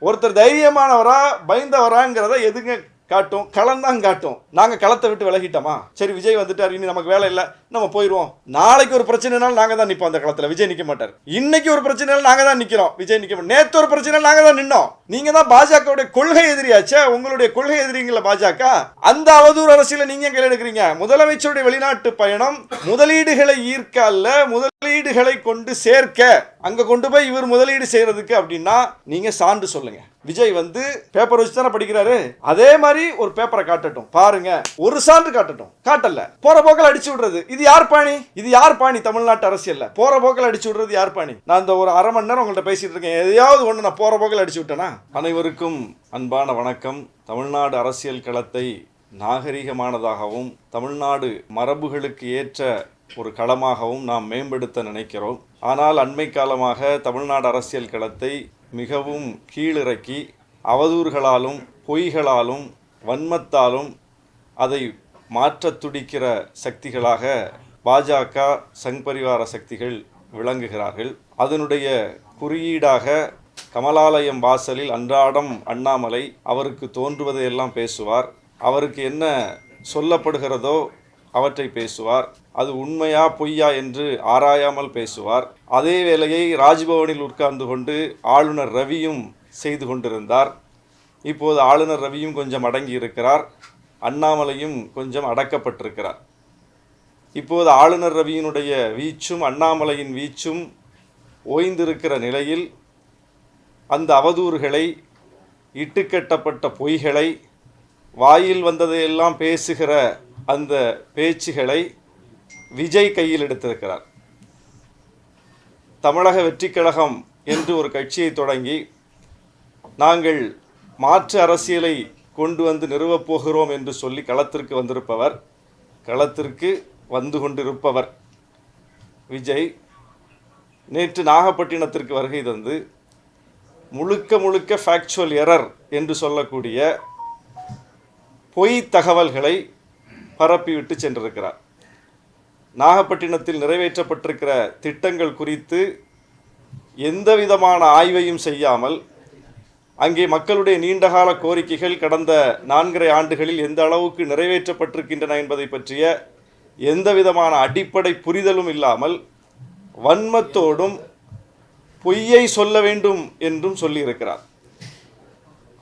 ஒருத்தர் தைரியமானவரா பயந்தவராங்கிறத எதுங்க காட்டும்? களம் தான் காட்டும். நாங்கள் களத்தை விட்டு விலகிட்டோமா, சரி விஜய் வந்துட்டார், இனி நமக்கு வேலை இல்லை, நம்ம போயிடுவோம். நாளைக்கு ஒரு பிரச்சனைனாலும் நாங்கள் தான் நிற்போம் அந்த களத்தில், விஜய் நிற்க மாட்டார். இன்னைக்கு ஒரு பிரச்சனைனாலும் நாங்கள் தான் நிற்கிறோம், விஜய் நிற்க மாட்டார். நேற்று ஒரு பிரச்சனை நாங்கள் தான் நின்னோம். நீங்கள் தான் பாஜகவுடைய கொள்கை எதிரியாச்சே. உங்களுடைய கொள்கை எதிரிங்கள பாஜக. அந்த அவதூறு அரசியலை நீங்கள் கையில் எடுக்கிறீங்க. முதலமைச்சருடைய வெளிநாட்டு பயணம் முதலீடுகளை ஈர்க்க அல்ல, முதலீடுகளை கொண்டு சேர்க்க. அங்க கொண்டு போய் இவர் முதலீடு செய்யறதுக்கு அப்படின்னா நீங்க சான்று சொல்லுங்க. விஜய் வந்து பேப்பர் வச்சு தானே படிக்கிறாரு, அதே மாதிரி ஒரு பேப்பரை காட்டட்டும், பாருங்க, ஒரு சான்று காட்டட்டும். காட்டல, போற போக்கில் அடிச்சு விடுறது. இது யார் பாணி? இது யார் பாணி? தமிழ்நாட்டு அரசியல்ல போற போக்கில் அடிச்சு விடுறது யார் பாணி? நான் இந்த ஒரு அரை மணி நேரம் உங்கள்கிட்ட பேசிட்டு இருக்கேன், எதையாவது ஒன்று நான் போற போக்கில் அடிச்சு விட்டேனா? அனைவருக்கும் அன்பான வணக்கம். தமிழ்நாடு அரசியல் களத்தை நாகரிகமானதாகவும் தமிழ்நாடு மரபுகளுக்கு ஏற்ற ஒரு களமாகவும் நாம் மேம்படுத்த நினைக்கிறோம். ஆனால் அண்மை காலமாக தமிழ்நாடு அரசியல் களத்தை மிகவும் கீழிறக்கி அவதூறுகளாலும் பொய்களாலும் வன்மத்தாலும் அதை மாற்றத் துடிக்கிற சக்திகளாக பாஜக சங் பரிவார சக்திகள் விளங்குகிறார்கள். அதனுடைய குறியீடாக கமலாலயம் வாசலில் அன்றாடம் அண்ணாமலை அவருக்கு தோன்றுவதையெல்லாம் பேசுவார். அவருக்கு என்ன சொல்லப்படுகிறதோ அவற்றை பேசுவார். அது உண்மையா பொய்யா என்று ஆராயாமல் பேசுவார். அதே வேளையை ராஜ்பவனில் உட்கார்ந்து கொண்டு ஆளுநர் ரவியும் செய்து கொண்டிருந்தார். இப்போது ஆளுநர் ரவியும் கொஞ்சம் அடங்கி இருக்கிறார், அண்ணாமலையும் கொஞ்சம் அடக்கப்பட்டிருக்கிறார். இப்போது ஆளுநர் ரவியினுடைய வீச்சும் அண்ணாமலையின் வீச்சும் ஓய்ந்திருக்கிற நிலையில் அந்த அவதூறுகளை, இட்டுக்கட்டப்பட்ட பொய்களை, வாயில் வந்ததையெல்லாம் பேசுகிற அந்த பேச்சுகளை விஜய் கையில் எடுத்திருக்கிறார். தமிழக வெற்றிக் கழகம் என்று ஒரு கட்சியை தொடங்கி நாங்கள் மாற்று அரசியலை கொண்டு வந்து நிறுவப் போகிறோம் என்று சொல்லி களத்திற்கு வந்திருப்பவர், களத்திற்கு வந்து கொண்டிருப்பவர் விஜய் நேற்று நாகப்பட்டினத்திற்கு வருகை தந்து முழுக்க முழுக்க ஃபேக்சுவல் எரர் என்று சொல்லக்கூடிய பொய் தகவல்களை பரப்பிவிட்டு சென்றிருக்கிறார். நாகப்பட்டினத்தில் நிறைவேற்றப்பட்டிருக்கிற திட்டங்கள் குறித்து எந்த விதமான ஆய்வையும் செய்யாமல், அங்கே மக்களுடைய நீண்டகால கோரிக்கைகள் கடந்த 4.5 ஆண்டுகளில் எந்த அளவுக்கு நிறைவேற்றப்பட்டிருக்கின்றன என்பதை பற்றிய எந்த விதமான அடிப்படை புரிதலும் இல்லாமல் வன்மத்தோடும் பொய்யை சொல்ல வேண்டும் என்றும் சொல்லியிருக்கிறார்.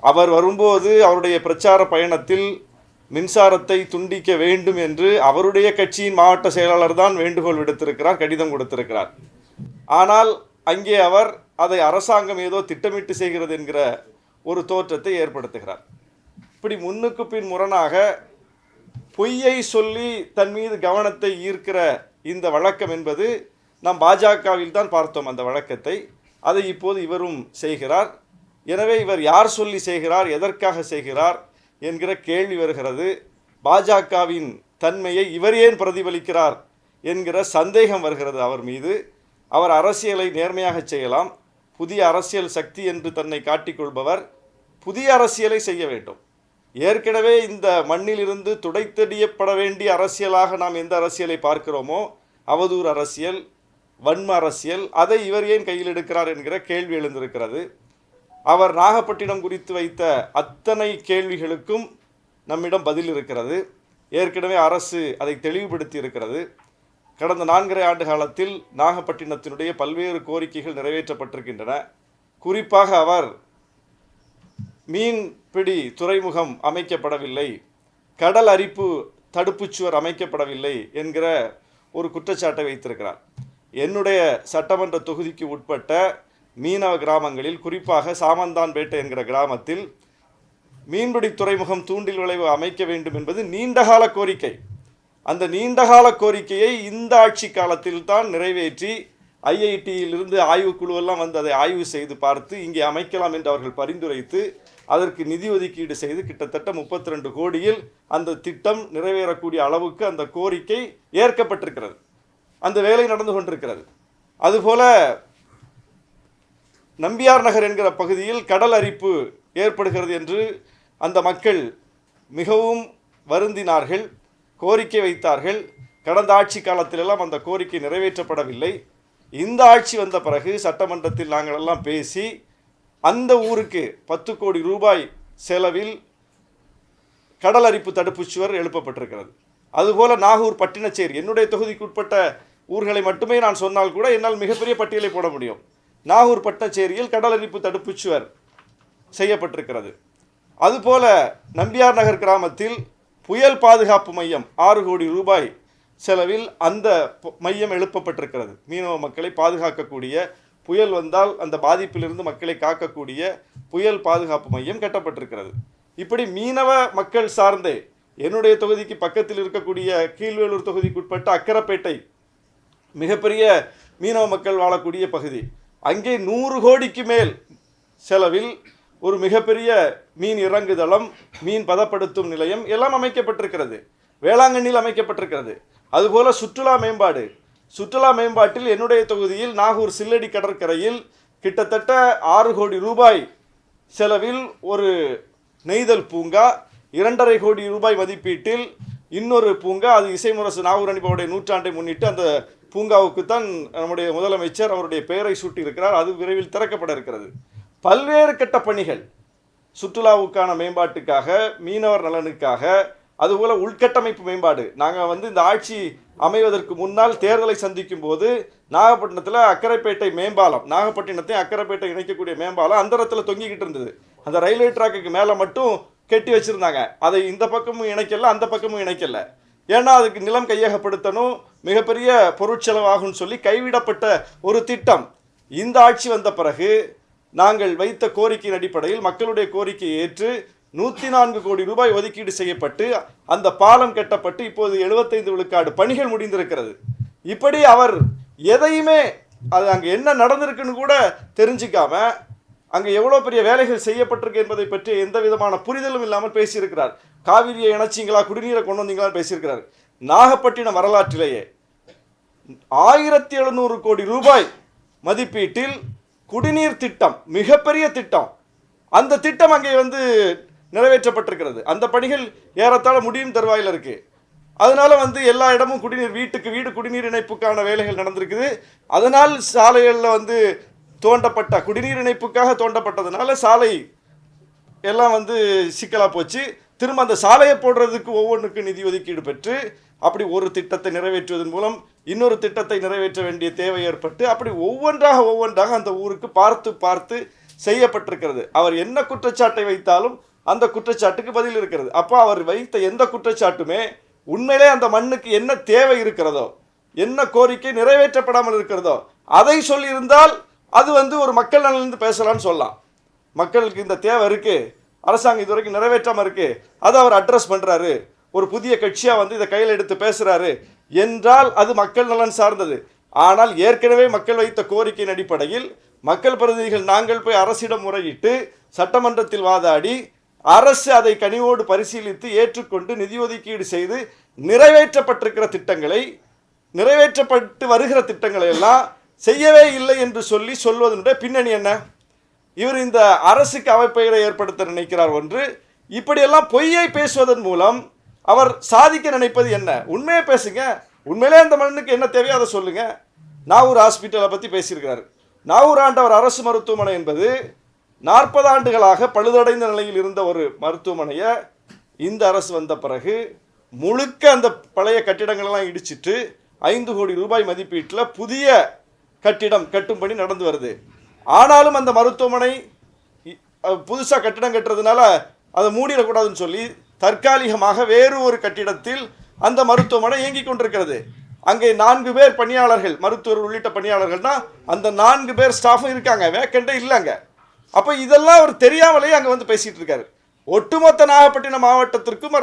அவர் வரும்போது அவருடைய பிரச்சார பயணத்தில் மின்சாரத்தை துண்டிக்க வேண்டும் என்று அவருடைய கட்சியின் மாவட்ட செயலாளர் தான் வேண்டுகோள் விடுத்திருக்கிறார், கடிதம் கொடுத்திருக்கிறார். ஆனால் அங்கே அவர் அதை அரசாங்கம் ஏதோ திட்டமிட்டு செய்கிறது என்கிற ஒரு தோற்றத்தை ஏற்படுத்துகிறார். இப்படி முன்னுக்கு பின் முரணாக பொய்யை சொல்லி தன் மீது கவனத்தை ஈர்க்கிற இந்த வழக்கம் என்பது நாம் பாஜகவில் தான் பார்த்தோம். அந்த வழக்கத்தை அதை இப்போது இவரும் செய்கிறார். எனவே இவர் யார் சொல்லி செய்கிறார், எதற்காக செய்கிறார் என்கிற கேள்வி வருகிறது. பாஜகவின் தன்மையை இவர் ஏன் பிரதிபலிக்கிறார் என்கிற சந்தேகம் வருகிறது அவர் மீது. அவர் அரசியலை நேர்மையாக செய்யலாம். புதிய அரசியல் சக்தி என்று தன்னை காட்டிக்கொள்பவர் புதிய அரசியலை செய்ய வேண்டும். ஏற்கனவே இந்த மண்ணிலிருந்து துடைத்தெறியப்பட வேண்டிய அரசியலாக நாம் எந்த அரசியலை பார்க்கிறோமோ, அவதூறு அரசியல், வன்ம அரசியல், அதை இவர் ஏன் கையில் எடுக்கிறார் என்கிற கேள்வி எழுந்திருக்கிறது. அவர் நாகப்பட்டினம் குறித்து வைத்த அத்தனை கேள்விகளுக்கும் நம்மிடம் பதில் இருக்கிறது. ஏற்கனவே அரசு அதை தெளிவுபடுத்தி இருக்கிறது. கடந்த 4.5 ஆண்டு காலத்தில் நாகப்பட்டினத்தினுடைய பல்வேறு கோரிக்கைகள் நிறைவேற்றப்பட்டிருக்கின்றன. குறிப்பாக அவர் மீன்பிடி துறைமுகம் அமைக்கப்படவில்லை, கடல் அரிப்பு தடுப்புச்சுவர் அமைக்கப்படவில்லை என்கிற ஒரு குற்றச்சாட்டை வைத்திருக்கிறார். என்னுடைய சட்டமன்ற தொகுதிக்கு உட்பட்ட மீனவ கிராமங்களில், குறிப்பாக சாமந்தான்பேட்டை என்கிற கிராமத்தில் மீன்பிடி துறைமுகம் தூண்டில் விளைவு அமைக்க வேண்டும் என்பது நீண்டகால கோரிக்கை. அந்த நீண்டகால கோரிக்கையை இந்த ஆட்சி காலத்தில் தான் நிறைவேற்றி ஐஐடியிலிருந்து ஆய்வுக்குழுவெல்லாம் வந்து அதை ஆய்வு செய்து பார்த்து இங்கே அமைக்கலாம் என்று அவர்கள் பரிந்துரைத்து அதற்கு நிதி ஒதுக்கீடு செய்து கிட்டத்தட்ட 32 கோடியில் அந்த திட்டம் நிறைவேறக்கூடிய அளவுக்கு அந்த கோரிக்கை ஏற்கப்பட்டிருக்கிறது. அந்த வேலை நடந்து கொண்டிருக்கிறது. அதுபோல நம்பியார் நகர் என்கிற பகுதியில் கடல் அரிப்பு ஏற்படுகிறது என்று அந்த மக்கள் மிகவும் வருந்தினார்கள், கோரிக்கை வைத்தார்கள். கடந்த ஆட்சி காலத்திலெல்லாம் அந்த கோரிக்கை நிறைவேற்றப்படவில்லை. இந்த ஆட்சி வந்த பிறகு சட்டமன்றத்தில் நாங்கள் எல்லாம் பேசி அந்த ஊருக்கு 10 கோடி ரூபாய் செலவில் கடல் அரிப்பு தடுப்பு சுவர் எழுப்பப்பட்டிருக்கிறது. அதுபோல நாகூர் பட்டினச்சேரி, என்னுடைய தொகுதிக்கு உட்பட்ட ஊர்களை மட்டுமே நான் சொன்னால் கூட என்னால் மிகப்பெரிய பட்டியலை போட முடியும். நாகூர் பட்டினச்சேரியில் கடல் அரிப்பு தடுப்பு சுவர் செய்யப்பட்டிருக்கிறது. அதுபோல நம்பியார் நகர் கிராமத்தில் புயல் பாதுகாப்பு மையம் 6 கோடி ரூபாய் செலவில் அந்த மையம் எழுப்பப்பட்டிருக்கிறது. மீனவ மக்களை பாதுகாக்கக்கூடிய, புயல் வந்தால் அந்த பாதிப்பிலிருந்து மக்களை காக்கக்கூடிய புயல் பாதுகாப்பு மையம் கட்டப்பட்டிருக்கிறது. இப்படி மீனவ மக்கள் சார்ந்தே என்னுடைய தொகுதிக்கு பக்கத்தில் இருக்கக்கூடிய கீழ்வேலூர் தொகுதிக்குட்பட்ட அக்கரைப்பேட்டை மிகப்பெரிய மீனவ மக்கள் வாழக்கூடிய பகுதி. அங்கே 100 கோடிக்கு மேல் செலவில் ஒரு மிகப்பெரிய மீன் இறங்குதளம், மீன் பதப்படுத்தும் நிலையம் எல்லாம் அமைக்கப்பட்டிருக்கிறது. வேளாங்கண்ணியில் அமைக்கப்பட்டிருக்கிறது. அதுபோல சுற்றுலா மேம்பாடு, சுற்றுலா மேம்பாட்டில் என்னுடைய தொகுதியில் நாகூர் சில்லடி கடற்கரையில் கிட்டத்தட்ட 6 கோடி ரூபாய் செலவில் ஒரு நெய்தல் பூங்கா, 2.5 கோடி ரூபாய் மதிப்பீட்டில் இன்னொரு பூங்கா, அது இசைமுரசு நாகூர் அணிபாவுடைய நூற்றாண்டை முன்னிட்டு அந்த பூங்காவுக்கு தான் நம்முடைய முதலமைச்சர் அவருடைய பெயரை சூட்டியிருக்கிறார். அது விரைவில் திறக்கப்பட இருக்கிறது. பல்வேறு கட்ட பணிகள் சுற்றுலாவுக்கான மேம்பாட்டுக்காக, மீனவர் நலனுக்காக, அதுபோல் உள்கட்டமைப்பு மேம்பாடு. நாங்கள் இந்த ஆட்சி அமைவதற்கு முன்னால் தேர்தலை சந்திக்கும் போது நாகப்பட்டினத்தில் அக்கரைப்பேட்டை மேம்பாலம், நாகப்பட்டினத்தை அக்கரைப்பேட்டை இணைக்கக்கூடிய மேம்பாலம் அந்த இடத்துல தொங்கிக்கிட்டு இருந்தது. அந்த ரயில்வே ட்ராக்குக்கு மேலே மட்டும் கட்டி வச்சுருந்தாங்க. அதை இந்த பக்கமும் இணைக்கல, அந்த பக்கமும் இணைக்கல. ஏன்னா அதுக்கு நிலம் கையகப்படுத்தணும், மிகப்பெரிய பொருட்செலவாகும்னு சொல்லி கைவிடப்பட்ட ஒரு திட்டம். இந்த ஆட்சி வந்த பிறகு நாங்கள் வைத்த கோரிக்கையின் அடிப்படையில் மக்களுடைய கோரிக்கையை ஏற்று 104 கோடி ரூபாய் ஒதுக்கீடு செய்யப்பட்டு அந்த பாலம் கட்டப்பட்டு இப்போது 75 விழுக்காடு பணிகள் முடிந்திருக்கிறது. இப்படி அவர் எதையுமே அது அங்கே என்ன நடந்திருக்குன்னு கூட தெரிஞ்சிக்காம, அங்கே எவ்வளோ பெரிய வேலைகள் செய்யப்பட்டிருக்கு என்பதை பற்றி எந்த விதமான புரிதலும் இல்லாமல் பேசியிருக்கிறார். காவிரியை இணைச்சிங்களா, குடிநீரை கொண்டு வந்தீங்களான்னு பேசியிருக்கிறார். நாகப்பட்டினம் வரலாற்றிலேயே 1700 கோடி ரூபாய் மதிப்பீட்டில் குடிநீர் திட்டம், மிகப்பெரிய திட்டம், அந்த திட்டம் அங்கே நிறைவேற்றப்பட்டிருக்கிறது. அந்த பணிகள் ஏறத்தாழ முடியும் தருவாயில் இருக்கு. அதனால எல்லா இடமும் குடிநீர், வீட்டுக்கு வீடு குடிநீர் இணைப்புக்கான வேலைகள் நடந்திருக்குது. அதனால் சாலைகளில் தோண்டப்பட்ட குடிநீர் இணைப்புக்காக தோண்டப்பட்டதுனால சாலை எல்லாம் சிக்கலாக போச்சு. திரும்ப அந்த சாலையை போடுறதுக்கு ஒவ்வொன்றுக்கு நிதி ஒதுக்கீடு பெற்று அப்படி ஒரு திட்டத்தை நிறைவேற்றுவதன் மூலம் இன்னொரு திட்டத்தை நிறைவேற்ற வேண்டிய தேவை ஏற்பட்டு அப்படி ஒவ்வொன்றாக அந்த ஊருக்கு பார்த்து பார்த்து செய்யப்பட்டிருக்கிறது. அவர் என்ன குற்றச்சாட்டை வைத்தாலும் அந்த குற்றச்சாட்டுக்கு பதில் இருக்கிறது. அப்போ அவர் வைத்த எந்த குற்றச்சாட்டுமே உண்மையிலே அந்த மண்ணுக்கு என்ன தேவை இருக்கிறதோ, என்ன கோரிக்கை நிறைவேற்றப்படாமல் இருக்கிறதோ அதை சொல்லியிருந்தால் அது ஒரு மக்கள் நலனிலிருந்து பேசலான்னு சொல்லலாம். மக்களுக்கு இந்த தேவை இருக்கு, அரசாங்கம் இதுவரைக்கும் நிறைவேற்றாமல் இருக்கு, அதை அவர் அட்ரஸ் பண்ணுறாரு, ஒரு புதிய கட்சியாக இதை கையில் எடுத்து பேசுகிறாரு என்றால் அது மக்கள் நலன் சார்ந்தது. ஆனால் ஏற்கனவே மக்கள் வைத்த கோரிக்கையின் அடிப்படையில் மக்கள் பிரதிநிதிகள் நாங்கள் போய் அரசிடம் முறையிட்டு சட்டமன்றத்தில் வாதாடி அரசு அதை கனிவோடு பரிசீலித்து ஏற்றுக்கொண்டு நிதி ஒதுக்கீடு செய்து நிறைவேற்றப்பட்டிருக்கிற திட்டங்களை, நிறைவேற்றப்பட்டு வருகிற திட்டங்களை எல்லாம் செய்யவே இல்லை என்று சொல்வதனுடைய பின்னணி என்ன? இவர் இந்த அரசுக்கு அவப்பெயரை ஏற்படுத்த நினைக்கிறார் ஒன்று. இப்படியெல்லாம் பொய்யை பேசுவதன் மூலம் அவர் சாதிக்க நினைப்பது என்ன? உண்மையை பேசுங்க. உண்மையிலே அந்த மண்ணுக்கு என்ன தேவையோ அதை சொல்லுங்க. நாகூர் ஹாஸ்பிட்டலை பற்றி பேசியிருக்கிறார். நாகூர் ஆண்டவர் அரசு மருத்துவமனை என்பது 40 ஆண்டுகளாக பழுதடைந்த நிலையில் இருந்த ஒரு மருத்துவமனையை இந்த அரசு வந்த பிறகு முழுக்க அந்த பழைய கட்டிடங்களெல்லாம் இடிச்சிட்டு 5 கோடி ரூபாய் மதிப்பீட்டில் புதிய கட்டிடம் கட்டும் பணி நடந்து வருது. ஆனாலும் அந்த மருத்துவமனை புதுசாக கட்டிடம் கட்டுறதுனால அதை மூடிடக்கூடாதுன்னு சொல்லி தற்காலிகமாக வேறு ஒரு கட்டிடத்தில் அந்த மருத்துவமனை இயங்கி கொண்டிருக்கிறது. அங்கே 4 பேர் பணியாளர்கள், மருத்துவர் உள்ளிட்ட பணியாளர்கள்னா அந்த 4 பேர் ஸ்டாஃபும் இருக்காங்க, வேக்கண்டே இல்லைங்க. அப்போ இதெல்லாம் அவர் தெரியாமலே அங்கே பேசிகிட்டு இருக்காரு. ஒட்டுமொத்த நாகப்பட்டினம் மாவட்டத்திற்கும்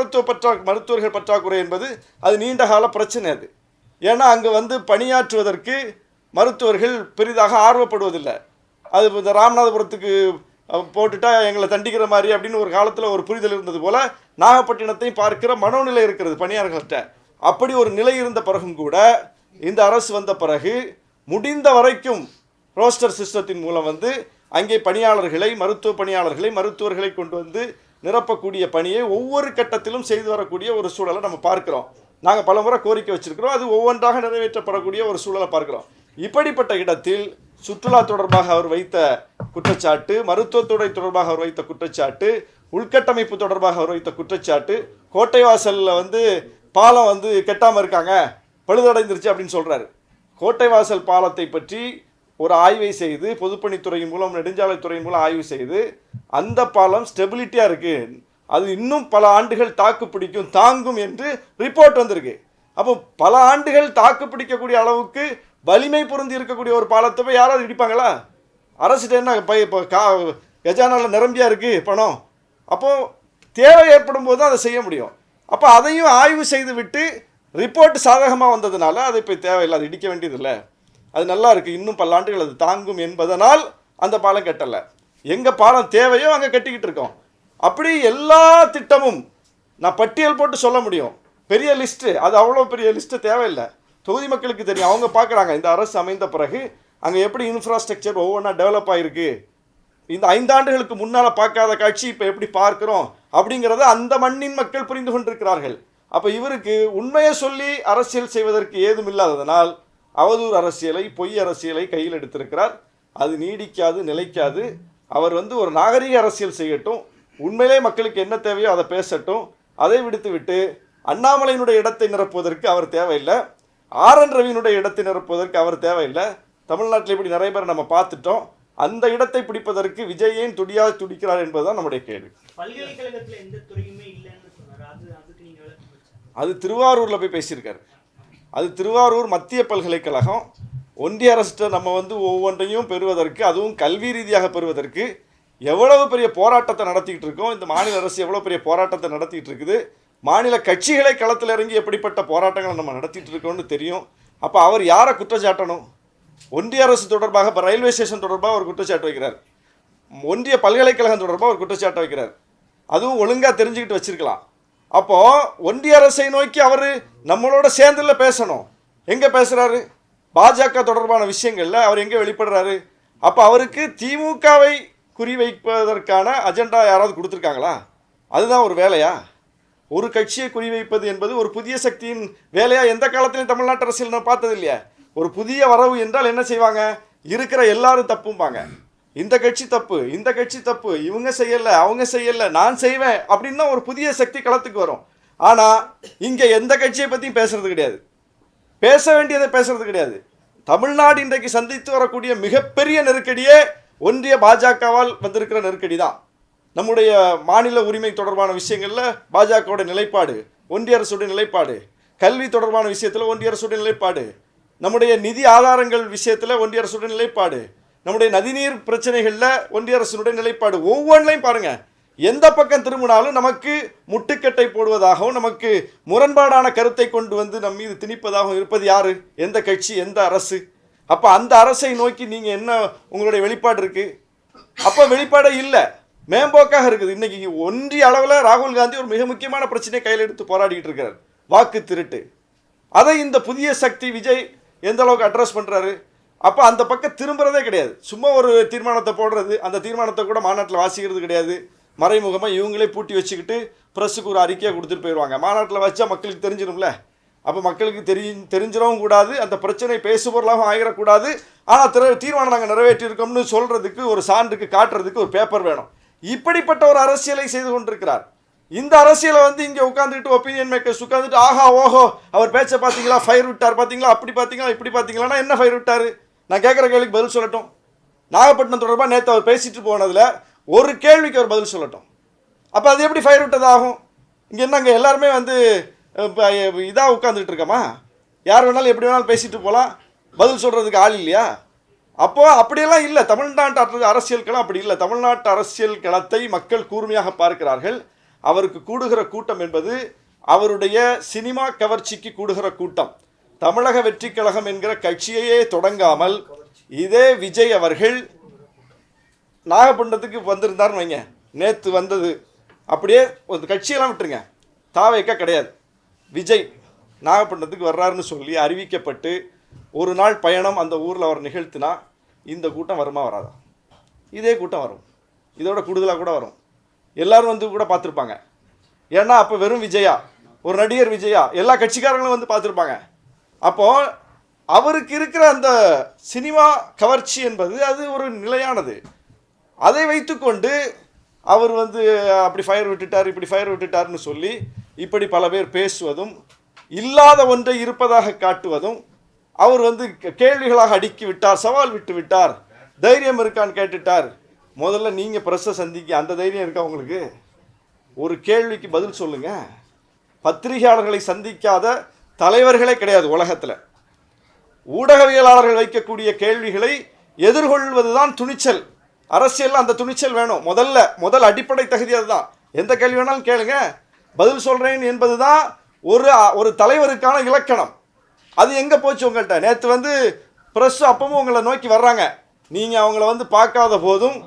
மருத்துவர்கள் பற்றாக்குறை என்பது அது நீண்ட கால பிரச்சனை. அது ஏன்னா அங்கே பணியாற்றுவதற்கு மருத்துவர்கள் பெரிதாக ஆர்வப்படுவதில்லை. அது இந்த ராமநாதபுரத்துக்கு போட்டுட்டா எங்களை தண்டிக்கிற மாதிரி அப்படின்னு ஒரு காலத்தில் ஒரு புரிதல் இருந்தது போல் நாகப்பட்டினத்தையும் பார்க்கிற மனோநிலை இருக்கிறது பணியாளர்கள்ட்ட. அப்படி ஒரு நிலை இருந்த பிறகும் கூட இந்த அரசு வந்த பிறகு முடிந்த வரைக்கும் ரோஸ்டர் சிஸ்டத்தின் மூலம் அங்கே பணியாளர்களை, மருத்துவ பணியாளர்களை, மருத்துவர்களை கொண்டு நிரப்பக்கூடிய பணியை ஒவ்வொரு கட்டத்திலும் செய்து வரக்கூடிய ஒரு சூழலை நம்ம பார்க்கிறோம். நாங்கள் பல முறை கோரிக்கை வச்சிருக்கிறோம், அது ஒவ்வொன்றாக நிறைவேற்றப்படக்கூடிய ஒரு சூழலை பார்க்கிறோம். இப்படிப்பட்ட இடத்தில் சுற்றுலா தொடர்பாக அவர் வைத்த குற்றச்சாட்டு, மருத்துவத்துறை தொடர்பாக அவர் வைத்த குற்றச்சாட்டு, உள்கட்டமைப்பு தொடர்பாக அவர் வைத்த குற்றச்சாட்டு, கோட்டை வாசலில் வந்து பாலம் வந்து கெட்டாமல் இருக்காங்க, பழுதடைந்துருச்சு அப்படின்னு சொல்கிறாரு. கோட்டை வாசல் பாலத்தை பற்றி ஒரு ஆய்வை செய்து, பொதுப்பணித்துறையின் மூலம், நெடுஞ்சாலைத்துறையின் மூலம் ஆய்வு செய்து, அந்த பாலம் ஸ்டெபிலிட்டியாக இருக்குது, அது இன்னும் பல ஆண்டுகள் தாக்கு பிடிக்கும், தாங்கும் என்று ரிப்போர்ட் வந்திருக்கு. அப்போ பல ஆண்டுகள் தாக்கு பிடிக்கக்கூடிய அளவுக்கு வலிமை பொருந்தி இருக்கக்கூடிய ஒரு பாலத்தை போய் யாராவது இடிப்பாங்களா? அரசுகிட்ட என்ன இப்போ கஜானாவில் நிரம்பியா இருக்குது பணம். அப்போது தேவை ஏற்படும் போது தான் அதை செய்ய முடியும். அப்போ அதையும் ஆய்வு செய்து விட்டு ரிப்போர்ட் சாதகமாக வந்ததுனால அதை இப்போ தேவையில்லை, அது இடிக்க வேண்டியதில்லை, அது நல்லா இருக்குது, இன்னும் பல ஆண்டுகள் அது தாங்கும் என்பதனால் அந்த பாலம் கட்டலை. எங்கே பாலம் தேவையோ அங்கே கட்டிக்கிட்டு இருக்கோம். அப்படி எல்லா திட்டமும் நான் பட்டியல் போட்டு சொல்ல முடியும், பெரிய லிஸ்ட்டு, அது அவ்வளோ பெரிய லிஸ்ட்டு தேவையில்லை. தொகுதி மக்களுக்கு தெரியும், அவங்க பார்க்குறாங்க இந்த அரசு அமைந்த பிறகு அங்கே எப்படி இன்ஃப்ராஸ்ட்ரக்சர் ஒவ்வொன்றா டெவலப் ஆகிருக்கு, இந்த 5 ஆண்டுகளுக்கு முன்னால் பார்க்காத காட்சி இப்போ எப்படி பார்க்குறோம் அப்படிங்கிறத அந்த மண்ணின் மக்கள் புரிந்து கொண்டிருக்கிறார்கள். அப்போ இவருக்கு உண்மையை சொல்லி அரசியல் செய்வதற்கு ஏதும் இல்லாததனால் அவதூறு அரசியலை, பொய் அரசியலை கையில் எடுத்திருக்கிறார். அது நீடிக்காது, நிலைக்காது. அவர் வந்து ஒரு நாகரிக அரசியல் செய்யட்டும், உண்மையிலே மக்களுக்கு என்ன தேவையோ அதை பேசட்டும். அதை விடுத்து விட்டு அண்ணாமலையினுடைய இடத்தை நிரப்புவதற்கு அவர் தேவையில்லை, RN ரவியினுடைய இடத்தை நிரப்புவதற்கு அவர் தேவையில்லை. தமிழ்நாட்டில் இப்படி நிறைய பேர் நம்ம பார்த்துட்டோம். அந்த இடத்தை பிடிப்பதற்கு விஜய் ஏன் துடிக்கிறார் என்பதுதான் நம்முடைய கேள்வி. பல்கலைக்கழகத்தில் எந்த துறையுமே இல்லைன்னு சொன்னார், அது திருவாரூரில் போய் பேசியிருக்காரு. அது திருவாரூர் மத்திய பல்கலைக்கழகம். ஒன்றிய அரசிட்ட நம்ம வந்து ஒவ்வொன்றையும் பெறுவதற்கு, அதுவும் கல்வி ரீதியாக பெறுவதற்கு எவ்வளவு பெரிய போராட்டத்தை நடத்திக்கிட்டு இருக்கோம். இந்த மாநில அரசு எவ்வளோ பெரிய போராட்டத்தை நடத்திட்டு இருக்குது. மாநில கட்சிகளை களத்தில் இறங்கி எப்படிப்பட்ட போராட்டங்களை நம்ம நடத்திட்டு இருக்கோம்னு தெரியும். அப்போ அவர் யாரை குற்றச்சாட்டணும்? ஒன்றிய அரசு தொடர்பாக, இப்போ ரயில்வே ஸ்டேஷன் தொடர்பாக ஒரு குற்றச்சாட்டு வைக்கிறார், ஒன்றிய பல்கலைக்கழகம் தொடர்பாக ஒரு குற்றச்சாட்டு வைக்கிறார். அதுவும் ஒழுங்காக தெரிஞ்சுக்கிட்டு வச்சிருக்கலாம். அப்போது ஒன்றிய அரசை நோக்கி அவர் நம்மளோட சேர்ந்துல பேசணும். எங்கே பேசுகிறாரு? பாஜக தொடர்பான விஷயங்களில் அவர் எங்கே வெளிப்படுறாரு? அப்போ அவருக்கு திமுகவை குறிவைப்பதற்கான அஜெண்டா யாராவது கொடுத்துருக்காங்களா? அதுதான் ஒரு வேலையா? ஒரு கட்சியை குறிவைப்பது என்பது ஒரு புதிய சக்தியின் வேலையா? எந்த காலத்திலையும் தமிழ்நாட்டு அரசியல் நான் பார்த்தது இல்லையா? ஒரு புதிய வரவு என்றால் என்ன செய்வாங்க? இருக்கிற எல்லாரும் தப்பும்பாங்க. இந்த கட்சி தப்பு, இந்த கட்சி தப்பு, இவங்க செய்யலை, அவங்க செய்யலை, நான் செய்வேன் அப்படின்னு தான் ஒரு புதிய சக்தி களத்துக்கு வரும். ஆனால் இங்கே எந்த கட்சியை பற்றியும் பேசுறது கிடையாது, பேச வேண்டியதை பேசுறது கிடையாது. தமிழ்நாடு இன்றைக்கு சந்தித்து வரக்கூடிய மிகப்பெரிய நெருக்கடியே ஒன்றிய பாஜகவால் வந்திருக்கிற நெருக்கடி தான். நம்முடைய மாநில உரிமை தொடர்பான விஷயங்களில் பாஜகவோட நிலைப்பாடு, ஒன்றிய அரசுடைய நிலைப்பாடு, கல்வி தொடர்பான விஷயத்தில் ஒன்றிய அரசுடைய நிலைப்பாடு, நம்முடைய நிதி ஆதாரங்கள் விஷயத்தில் ஒன்றிய அரசுடைய நிலைப்பாடு, நம்முடைய நதிநீர் பிரச்சனைகளில் ஒன்றிய அரசுடைய நிலைப்பாடு, ஒவ்வொன்றையும் பாருங்கள். எந்த பக்கம் திரும்பினாலும் நமக்கு முட்டுக்கட்டை போடுவதாகவும், நமக்கு முரண்பாடான கருத்தை கொண்டு வந்து நம் மீது திணிப்பதாகவும் இருப்பது யாரு? எந்த கட்சி, எந்த அரசு? அப்போ அந்த அரசை நோக்கி நீங்கள் என்ன உங்களுடைய வெளிப்பாடு இருக்குது? அப்போ வெளிப்பாடே இல்லை, மேம்போக்காக இருக்குது. இன்றைக்கி ஒன்றிய அளவில் ராகுல் காந்தி ஒரு மிக முக்கியமான பிரச்சனையை கையில் எடுத்து போராடிக்கிட்டு இருக்கிறார், வாக்கு திருட்டு. அதை இந்த புதிய சக்தி விஜய் எந்த அளவுக்கு அட்ரஸ் பண்ணுறாரு? அப்போ அந்த பக்கம் திரும்புறதே கிடையாது. சும்மா ஒரு தீர்மானத்தை போடுறது, அந்த தீர்மானத்தை கூட மாநாட்டில் வாசிக்கிறது கிடையாது. மறைமுகமாக இவங்களே பூட்டி வச்சுக்கிட்டு ப்ரெஸ்ஸுக்கு ஒரு அறிக்கையை கொடுத்துட்டு போயிடுவாங்க. மாநாட்டில் வச்சா மக்களுக்கு தெரிஞ்சிடும்ல. அப்போ மக்களுக்கு தெரிஞ்சிடவும் கூடாது, அந்த பிரச்சனை பேசுபொருளாகவும் ஆகிடக்கூடாது. ஆனால் தீர்மானம் நாங்கள் நிறைவேற்றியிருக்கோம்னு சொல்கிறதுக்கு, ஒரு சான்றுக்கு காட்டுறதுக்கு ஒரு பேப்பர் வேணும். இப்படிப்பட்ட ஒரு அரசியலை செய்து கொண்டிருக்கிறார். இந்த அரசியலை வந்து இங்கே உட்காந்துக்கிட்டு ஒப்பீனியன் மேக்கர்ஸ் உட்காந்துட்டு ஆஹா ஓஹோ அவர் பேச்சை பார்த்தீங்களா, ஃபயர் விட்டார் பார்த்தீங்களா, அப்படி பார்த்தீங்களா, இப்படி பார்த்தீங்களான்னா என்ன ஃபயர் விட்டார்? நான் கேட்குற கேள்விக்கு பதில் சொல்லட்டும். நாகப்பட்டினம் தொடர்பாக நேற்று அவர் பேசிட்டு போனதில் ஒரு கேள்விக்கு அவர் பதில் சொல்லட்டும். அப்போ அது எப்படி ஃபயர் விட்டதாகும்? இங்கே என்னங்க எல்லாருமே வந்து இதாக உட்காந்துட்டு இருக்கோமா? யார் வேணாலும் எப்படி வேணாலும் பேசிட்டு போகலாம், பதில் சொல்கிறதுக்கு ஆள் இல்லையா? அப்போது அப்படியெல்லாம் இல்லை. தமிழ்நாட்டு அரசியல் களம் அப்படி இல்லை. தமிழ்நாட்டு அரசியல் களத்தை மக்கள் கூர்மையாக பார்க்கிறார்கள். அவருக்கு கூடுகிற கூட்டம் என்பது அவருடைய சினிமா கவர்ச்சிக்கு கூடுகிற கூட்டம். தமிழக வெற்றி கழகம் என்கிற கட்சியையே தொடங்காமல் இதே விஜய் அவர்கள் நாகப்பட்டினத்துக்கு வந்திருந்தார்னு வைங்க, நேற்று வந்தது அப்படியே ஒரு கட்சியெல்லாம் விட்டுருங்க, தாவேக்கா கிடையாது, விஜய் நாகப்பட்டினத்துக்கு வர்றாருன்னு சொல்லி அறிவிக்கப்பட்டு ஒரு நாள் பயணம் அந்த ஊரில் அவர் நிகழ்த்தினா இந்த கூட்டம் வருமா வராதா? இதே கூட்டம் வரும், இதோட கூடுதலாக கூட வரும். எல்லோரும் வந்து கூட பார்த்துருப்பாங்க. ஏன்னா அப்போ வெறும் விஜயா, ஒரு நடிகர் விஜயா, எல்லா கட்சிக்காரங்களும் வந்து பார்த்துருப்பாங்க. அப்போது அவருக்கு இருக்கிற அந்த சினிமா கவர்ச்சி என்பது அது ஒரு நிலையானது. அதை வைத்துக்கொண்டு அவர் வந்து அப்படி ஃபயர் விட்டுட்டார் இப்படி ஃபயர் விட்டுட்டார்னு சொல்லி இப்படி பல பேர் பேசுவதும், இல்லாத ஒன்றை இருப்பதாக காட்டுவதும், அவர் வந்து கேள்விகளாக அடுக்கி விட்டார், சவால் விட்டு விட்டார், தைரியம் இருக்கான்னு கேட்டுட்டார். முதல்ல நீங்கள் பிரஸ்ஸை சந்திக்க அந்த தைரியம் இருக்கா உங்களுக்கு? ஒரு கேள்விக்கு பதில் சொல்லுங்க. பத்திரிகையாளர்களை சந்திக்காத தலைவர்களே கிடையாது உலகத்தில். ஊடகவியலாளர்கள் வைக்கக்கூடிய கேள்விகளை எதிர்கொள்வதுதான் துணிச்சல். அரசியலில் அந்த துணிச்சல் வேணும். முதல் அடிப்படை தகுதி அதுதான். எந்த கேள்வி வேணாலும் கேளுங்க, பதில் சொல்கிறேன் என்பது தான் ஒரு தலைவருக்கான இலக்கணம். அது எங்கே போச்சு உங்கள்கிட்ட? நேற்று வந்து ப்ரெஸ் அப்பவும் உங்களை நோக்கி வர்றாங்க. நீங்கள் அவங்கள வந்து பார்க்காத போதும்,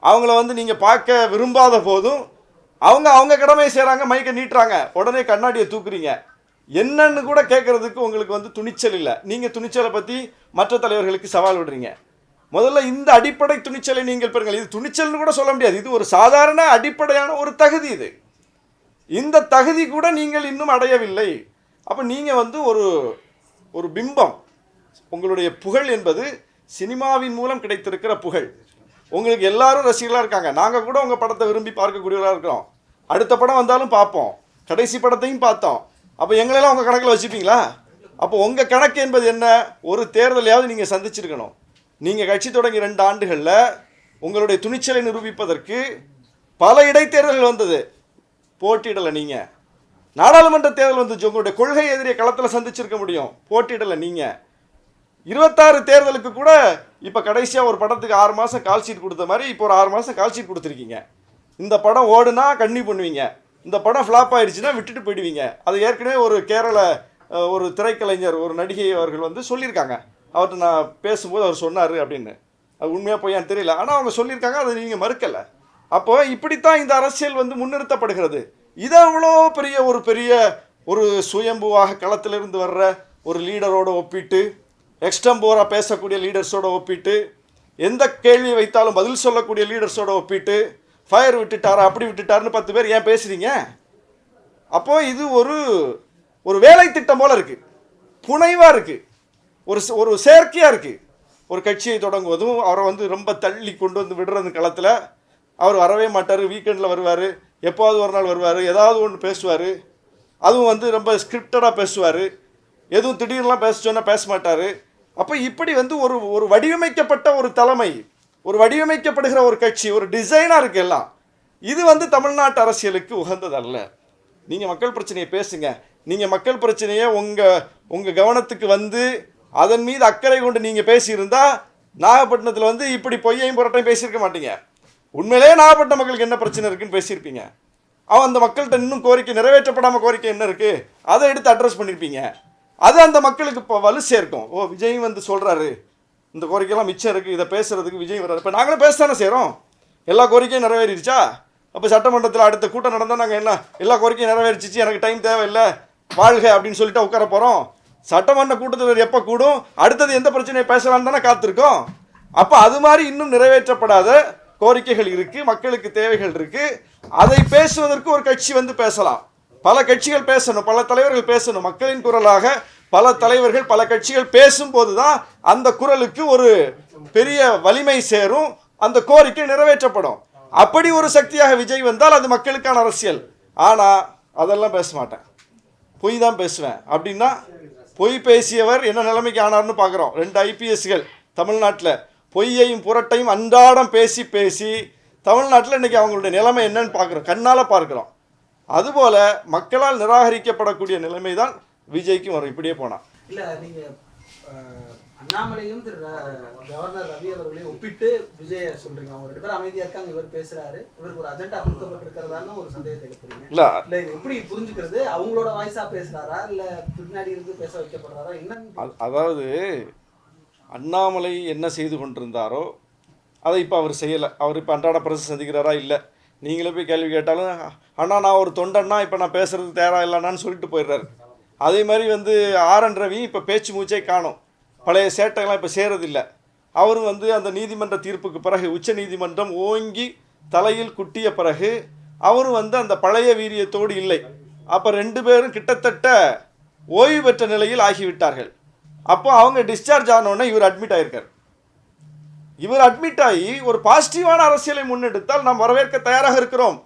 அவங்கள வந்து நீங்கள் பார்க்க விரும்பாத போதும் அவங்க கடமையை செய்கிறாங்க, மைக்கை நீட்டுறாங்க, உடனே கண்ணாடியை தூக்குறீங்க. என்னன்னு கூட கேட்குறதுக்கு உங்களுக்கு வந்து துணிச்சல் இல்லை. நீங்கள் துணிச்சலை பற்றி மற்ற தலைவர்களுக்கு சவால் விடுறீங்க. முதல்ல இந்த அடிப்படை துணிச்சலை நீங்கள் பெறுங்கள். இது துணிச்சல்னு கூட சொல்ல முடியாது, இது ஒரு சாதாரண அடிப்படையான ஒரு தகுதி. இந்த தகுதி கூட நீங்கள் இன்னும் அடையவில்லை. அப்போ நீங்கள் வந்து ஒரு பிம்பம். உங்களுடைய புகழ் என்பது சினிமாவின் மூலம் கிடைத்திருக்கிற புகழ். உங்களுக்கு எல்லாரும் ரசிகர்களாக இருக்காங்க. நாங்கள் கூட உங்கள் படத்தை விரும்பி பார்க்கக்கூடியவர்களாக இருக்கிறோம். அடுத்த படம் வந்தாலும் பார்ப்போம், கடைசி படத்தையும் பார்த்தோம். அப்போ எங்களெல்லாம் உங்கள் கணக்கில் வச்சுப்பீங்களா? அப்போ உங்கள் கணக்கு என்பது என்ன? ஒரு தேர்தலையாவது நீங்கள் சந்திச்சிருக்கணும். நீங்கள் கட்சி தொடங்கி 2 ஆண்டுகளில் உங்களுடைய துணிச்சலை நிரூபிப்பதற்கு பல இடைத்தேர்தல்கள் வந்தது, போட்டியிடலை. நீங்கள் நாடாளுமன்ற தேர்தல் வந்துச்சு, உங்களுடைய கொள்கை எதிரியை களத்தில் சந்திச்சிருக்க முடியும், போட்டியிடலை. நீங்கள் 26 தேர்தலுக்கு கூட இப்போ கடைசியாக ஒரு படத்துக்கு 6 மாதம் கால் ஷீட் கொடுத்த மாதிரி இப்போ ஒரு 6 மாதம் கால் ஷீட் கொடுத்துருக்கீங்க. இந்த படம் ஓடுனா கண்ணி பண்ணுவீங்க, இந்த படம் ஃப்ளாப் ஆயிடுச்சுன்னா விட்டுட்டு போயிடுவீங்க. அது ஏற்கனவே ஒரு கேரள ஒரு திரைக்கலைஞர், ஒரு நடிகை அவர்கள் வந்து சொல்லியிருக்காங்க. அவர்கிட்ட நான் பேசும்போது அவர் சொன்னார் அப்படின்னு. அது உண்மையாக போயான்னு தெரியல, ஆனால் அவங்க சொல்லியிருக்காங்க, அதை நீங்கள் மறுக்கலை. அப்போ இப்படித்தான் இந்த அரசியல் வந்து முன்னிறுத்தப்படுகிறது. இதை அவ்வளோ பெரிய ஒரு சுயம்புவாக களத்திலிருந்து வர்ற ஒரு லீடரோடு ஒப்பிட்டு, எக்ஸ்டம்போராக பேசக்கூடிய லீடர்ஸோடு ஒப்பிட்டு, எந்த கேள்வி வைத்தாலும் பதில் சொல்லக்கூடிய லீடர்ஸோடு ஒப்பிட்டு, ஃபயர் விட்டுட்டாரா அப்படி விட்டுட்டாருன்னு 10 பேர் ஏன் பேசுகிறீங்க? அப்போது இது ஒரு வேலை திட்டம் போல் இருக்குது, புனைவாக இருக்குது, ஒரு செயற்கையாக இருக்குது. ஒரு கட்சியை தொடங்குவதும் அவரை வந்து ரொம்ப தள்ளி கொண்டு வந்து விடுறது களத்தில். அவர் வரவே மாட்டார், வீக்கெண்டில் வருவார், எப்போது ஒரு நாள் வருவார், ஏதாவது ஒன்று பேசுவார். அதுவும் வந்து ரொம்ப ஸ்கிரிப்டடாக பேசுவார், எதுவும் திடீர்னுலாம் பேச சொன்னால் பேச மாட்டார். அப்போ இப்படி வந்து ஒரு வடிவமைக்கப்பட்ட ஒரு தலைமை, ஒரு வடிவமைக்கப்படுகிற ஒரு கட்சி, ஒரு டிசைனாக இருக்குது எல்லாம். இது வந்து தமிழ்நாட்டு அரசியலுக்கு உகந்ததல்ல. நீங்கள் மக்கள் பிரச்சனையை பேசுங்க. நீங்கள் மக்கள் பிரச்சனையை உங்கள் கவனத்துக்கு வந்து அதன் மீது அக்கறை கொண்டு நீங்கள் பேசியிருந்தால் நாகப்பட்டினத்தில் வந்து இப்படி பொய்யையும் புரட்டையும் பேசியிருக்க மாட்டீங்க. உண்மையிலேயே நாகப்பட்டினம் மக்களுக்கு என்ன பிரச்சனை இருக்குன்னு பேசியிருப்பீங்க. அந்த மக்கள்கிட்ட இன்னும் கோரிக்கை நிறைவேற்றப்படாமல் கோரிக்கை என்ன இருக்குது அதை எடுத்து அட்ரஸ் பண்ணியிருப்பீங்க. அது அந்த மக்களுக்கு இப்போ வலு சேர்க்கும். ஓ, விஜய் வந்து சொல்கிறாரு, இந்த கோரிக்கையெல்லாம் மிச்சம் இருக்குது, இதை பேசுகிறதுக்கு விஜய் வர்றாரு. இப்போ நாங்களும் பேச தானே செய்கிறோம். எல்லா கோரிக்கையும் நிறைவேறிடுச்சா? அப்போ சட்டமன்றத்தில் அடுத்த கூட்டம் நடந்தால் நாங்கள் என்ன எல்லா கோரிக்கையும் நிறைவேறிச்சிச்சு, எனக்கு டைம் தேவையில்லை, வாழ்க அப்படின்னு சொல்லிட்டு உட்கார போகிறோம்? சட்டமன்ற கூட்டத்தில் எப்போ கூடும், அடுத்தது எந்த பிரச்சனையை பேசலான்னு தானே காத்திருக்கோம். அப்போ அது மாதிரி இன்னும் நிறைவேற்றப்படாத கோரிக்கைகள் இருக்குது, மக்களுக்கு தேவைகள் இருக்குது. அதை பேசுவதற்கு ஒரு கட்சி வந்து பேசலாம், பல கட்சிகள் பேசணும், பல தலைவர்கள் பேசணும். மக்களின் குரலாக பல தலைவர்கள் பல கட்சிகள் பேசும்போது தான் அந்த குரலுக்கு ஒரு பெரிய வலிமை சேரும், அந்த கோரிக்கை நிறைவேற்றப்படும். அப்படி ஒரு சக்தியாக விஜய் வந்தால் அது மக்களுக்கான அரசியல். ஆனால் அதெல்லாம் பேச மாட்டேன், பொய் தான் பேசுவேன் அப்படின்னா, பொய் பேசியவர் என்ன நிலைமைக்கு ஆனார்னு பார்க்குறோம். 2 IPSகள் தமிழ்நாட்டில் பொய்யையும் புரட்டையும் அன்றாடம் பேசி தமிழ்நாட்டில் இன்றைக்கி அவங்களுடைய நிலைமை என்னன்னு பார்க்குறோம், கண்ணால் பார்க்குறோம். அதுபோல் மக்களால் நிராகரிக்கப்படக்கூடிய நிலைமை தான் விஜய்க்கும் வரும் இப்படியே போனால். இல்லை, நீங்கள் அண்ணாமலையும் கவர்னர் ரவி அவர்களையும் ஒப்பிட்டு விஜய சொல்றீங்க. அவங்க 2 பேரும் அமைதியாக இருக்காங்க, இவர் பேசுறாரு, இவருக்கு ஒரு அஜெண்டா கொடுக்கப்பட்டிருக்கிறதான்னு ஒரு சந்தேகத்தை எழுப்புறீங்க. இல்லை எப்படி புரிஞ்சுக்கிறது? அவங்களோட வாய்ஸா பேசுறாரா இல்லை பின்னாடி இருந்து பேச வைக்கப்படுறாரா என்ன? அதாவது அண்ணாமலை என்ன செய்து கொண்டிருந்தாரோ அதை இப்போ அவர் செய்யலை. அவர் இப்போ அன்றாட பிரச்சனை சந்திக்கிறாரா? இல்லை. நீங்களே போய் கேள்வி கேட்டாலும், அண்ணா நான் ஒரு தொண்டன்னா இப்போ நான் பேசுகிறதுக்கு தயாராக இல்லைண்ணான்னு சொல்லிட்டு போயிடுறாரு. அதே மாதிரி வந்து RN ரவி இப்போ பேச்சு மூச்சை காணும், பழைய சேட்டைகள்லாம் இப்போ சேரதில்லை. அவரும் வந்து அந்த நீதிமன்ற தீர்ப்புக்கு பிறகு, உச்ச நீதிமன்றம் ஓங்கி தலையில் குட்டிய பிறகு அவரும் வந்து அந்த பழைய வீரியத்தோடு இல்லை. அப்போ 2 பேரும் கிட்டத்தட்ட ஓய்வு பெற்ற நிலையில் ஆகிவிட்டார்கள். அப்போ அவங்க டிஸ்சார்ஜ் ஆனோடனே இவர் அட்மிட் ஆயிருக்கார். இவர் அட்மிட் ஆகி ஒரு பாசிட்டிவான அரசியலை முன்னெடுத்தால் நாம் வரவேற்க தயாராக இருக்கிறோம்.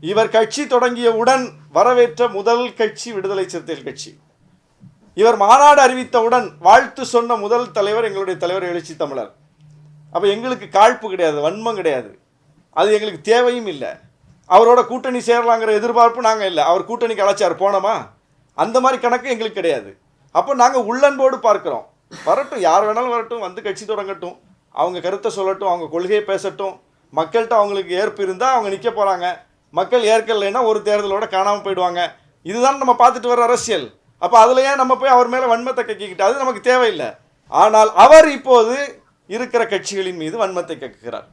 இவர் கட்சி தொடங்கியவுடன் வரவேற்ற முதல் கட்சி விடுதலை சிறுத்தைகள் கட்சி. இவர் மாநாடு அறிவித்தவுடன் வாழ்த்து சொன்ன முதல் தலைவர் எங்களுடைய தலைவர் எழுச்சி தமிழர். அப்போ எங்களுக்கு காழ்ப்பு கிடையாது, வன்மம் கிடையாது, அது எங்களுக்கு தேவையும் இல்லை. அவரோட கூட்டணி சேரலாங்கிற எதிர்பார்ப்பு நாங்கள் இல்லை. அவர் கூட்டணிக்கு அழைச்சார், போனோமா? அந்த மாதிரி கணக்கு எங்களுக்கு கிடையாது. அப்போ நாங்கள் உள்ளன்போடு பார்க்குறோம். வரட்டும், யார் வேணாலும் வரட்டும், வந்து கட்சி தொடங்கட்டும், அவங்க கருத்தை சொல்லட்டும், அவங்க கொள்கையை பேசட்டும். மக்கள்கிட்ட அவங்களுக்கு ஏற்பு இருந்தால் அவங்க நிற்க போகிறாங்க. மக்கள் ஏற்கலைன்னா ஒரு தேர்தலோட காணாமல் போயிடுவாங்க. இதுதான் நம்ம பார்த்துட்டு வர அரசியல். அப்போ அதில் ஏன் நம்ம போய் அவர் மேலே வன்மத்தை கக்கிக்கிட்டு, அது நமக்கு தேவையில்லை. ஆனால் அவர் இப்போது இருக்கிற கட்சிகளின் மீது வன்மத்தை கக்குகிறார்.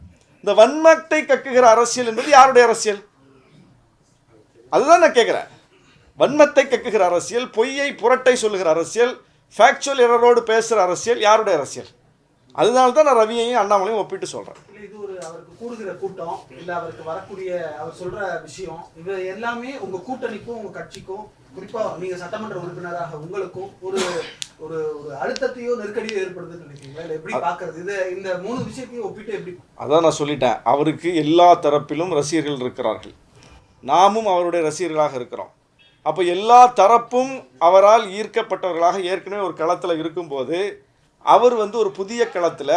இந்த வன்மத்தை கக்குகிற அரசியல் என்பது யாருடைய அரசியல்? அதுதான் நான் கேட்குறேன். வன்மத்தை கக்குகிற அரசியல், பொய்யை புரட்டை சொல்லுகிற அரசியல், ஃபேக்சுவல் எரரோடு பேசுகிற அரசியல் யாருடைய அரசியல்? அதனால தான் நான் ரவியையும் அண்ணாமலையும் ஒப்பிட்டு சொல்கிறேன். இது ஒரு அவருக்கு கூடுகிற கூட்டம், இல்லை அவருக்கு வரக்கூடிய அவர் சொல்கிற விஷயம், இது எல்லாமே உங்கள் கூட்டணிக்கும் உங்கள் கட்சிக்கும், குறிப்பாக நீங்கள் சட்டமன்ற உறுப்பினராக உங்களுக்கும் ஒரு ஒரு ஒரு அழுத்தத்தையோ நெருக்கடியோ ஏற்படுதுன்னு நினைக்கிறீங்களா? இல்லை எப்படி பார்க்கறது இது? இந்த 3 விஷயத்தையும் ஒப்பிட்டு எப்படி? அதான் நான் சொல்லிட்டேன், அவருக்கு எல்லா தரப்பிலும் ரசிகர்கள் இருக்கிறார்கள், நாமும் அவருடைய ரசிகர்களாக இருக்கிறோம். அப்போ எல்லா தரப்பும் அவரால் ஈர்க்கப்பட்டவர்களாக ஏற்கனவே ஒரு களத்தில் இருக்கும்போது அவர் வந்து ஒரு புதிய களத்தில்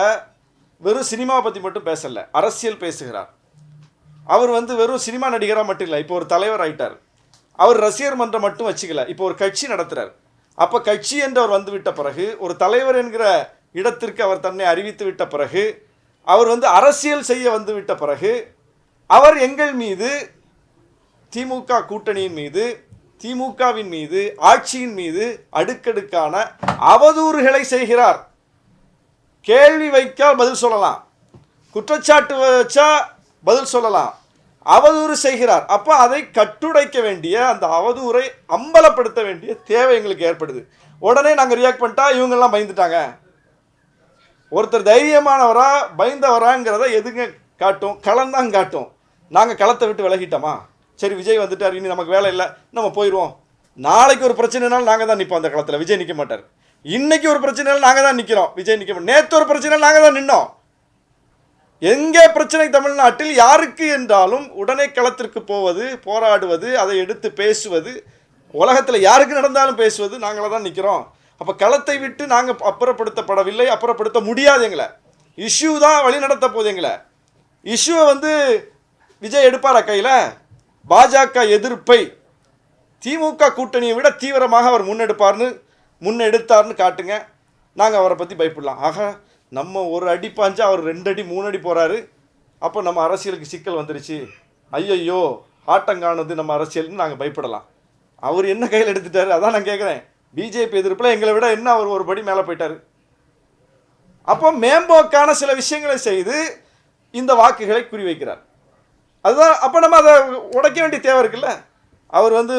வெறும் சினிமா பற்றி மட்டும் பேசலை, அரசியல் பேசுகிறார். அவர் வந்து வெறும் சினிமா நடிகராக மட்டும் இல்லை, இப்போ ஒரு தலைவர் ஆயிட்டார். அவர் ரசிகர் மன்றம் மட்டும் வச்சுக்கல, இப்போ ஒரு கட்சி நடத்துகிறார். அப்போ கட்சி என்று அவர் வந்துவிட்ட பிறகு, ஒரு தலைவர் என்கிற இடத்திற்கு அவர் தன்னை அறிவித்து விட்ட பிறகு, அவர் வந்து அரசியல் செய்ய வந்துவிட்ட பிறகு, அவர் எங்கள் மீது, திமுக கூட்டணியின் மீது, திமுகவின் மீது, ஆட்சியின் மீது அடுக்கடுக்கான அவதூறுகளை செய்கிறார். கேள்வி வைக்கால் பதில் சொல்லலாம், குற்றச்சாட்டு வச்சா பதில் சொல்லலாம், அவதூறு செய்கிறார். அப்போ அதை கட்டுடைக்க வேண்டிய, அந்த அவதூறை அம்பலப்படுத்த வேண்டிய தேவை எங்களுக்கு ஏற்படுது. உடனே நாங்கள் ரியாக்ட் பண்ணிட்டா இவங்கெல்லாம் பயந்துட்டாங்க. ஒருத்தர் தைரியமானவரா பயந்தவராங்கிறத எதுங்க காட்டும்? களம்தான் காட்டும். நாங்கள் களத்தை விட்டு விலகிட்டோமா, சரி விஜய் வந்துட்டார், இனி நமக்கு வேலை இல்லை, நம்ம போயிடுவோம். நாளைக்கு ஒரு பிரச்சனைனாலும் நாங்கள் தான் நிற்போம் அந்த களத்தில், விஜய் நிற்க மாட்டார். இன்னைக்கு ஒரு பிரச்சனைனாலும் நாங்கள் தான் நிற்கிறோம், விஜய் நிற்க மாட்டோம். நேற்று ஒரு பிரச்சனை நாங்கள் தான் நின்னோம். எங்கே பிரச்சனை தமிழ்நாட்டில் யாருக்கு என்றாலும் உடனே களத்திற்கு போவது, போராடுவது, அதை எடுத்து பேசுவது, உலகத்தில் யாருக்கு நடந்தாலும் பேசுவது, நாங்களாக தான் நிற்கிறோம். அப்போ களத்தை விட்டு நாங்கள் அப்புறப்படுத்தப்படவில்லை, அப்புறப்படுத்த முடியாது. எங்களை இஷ்யூ தான் வழி நடத்த போகுது. எங்களை இஷ்யூவை வந்து விஜய் எடுப்பாரா கையில்? பாஜக எதிர்ப்பை திமுக கூட்டணியை விட தீவிரமாக அவர் முன்னெடுத்தார்னு காட்டுங்க, நாங்கள் அவரை பற்றி பயப்படலாம். ஆக நம்ம ஒரு அடி பாஞ்சா அவர் 2 அடி 3 அடி போகிறாரு, அப்போ நம்ம அரசியலுக்கு சிக்கல் வந்துருச்சு, ஐயையோ ஆட்டங்கானது நம்ம அரசியல்னு நாங்கள் பயப்படலாம். அவர் என்ன கையில் எடுத்துட்டாரு? அதான் நான் கேட்குறேன். பிஜேபி எதிர்ப்பில் எங்களை விட என்ன அவர் ஒரு படி மேலே போயிட்டார். அப்போ மேம்போக்கான சில விஷயங்களை செய்து இந்த வாக்குகளை குறிவைக்கிறார். அதுதான். அப்போ நம்ம அதை உடைக்க வேண்டிய தேவை இருக்குல்ல. அவர் வந்து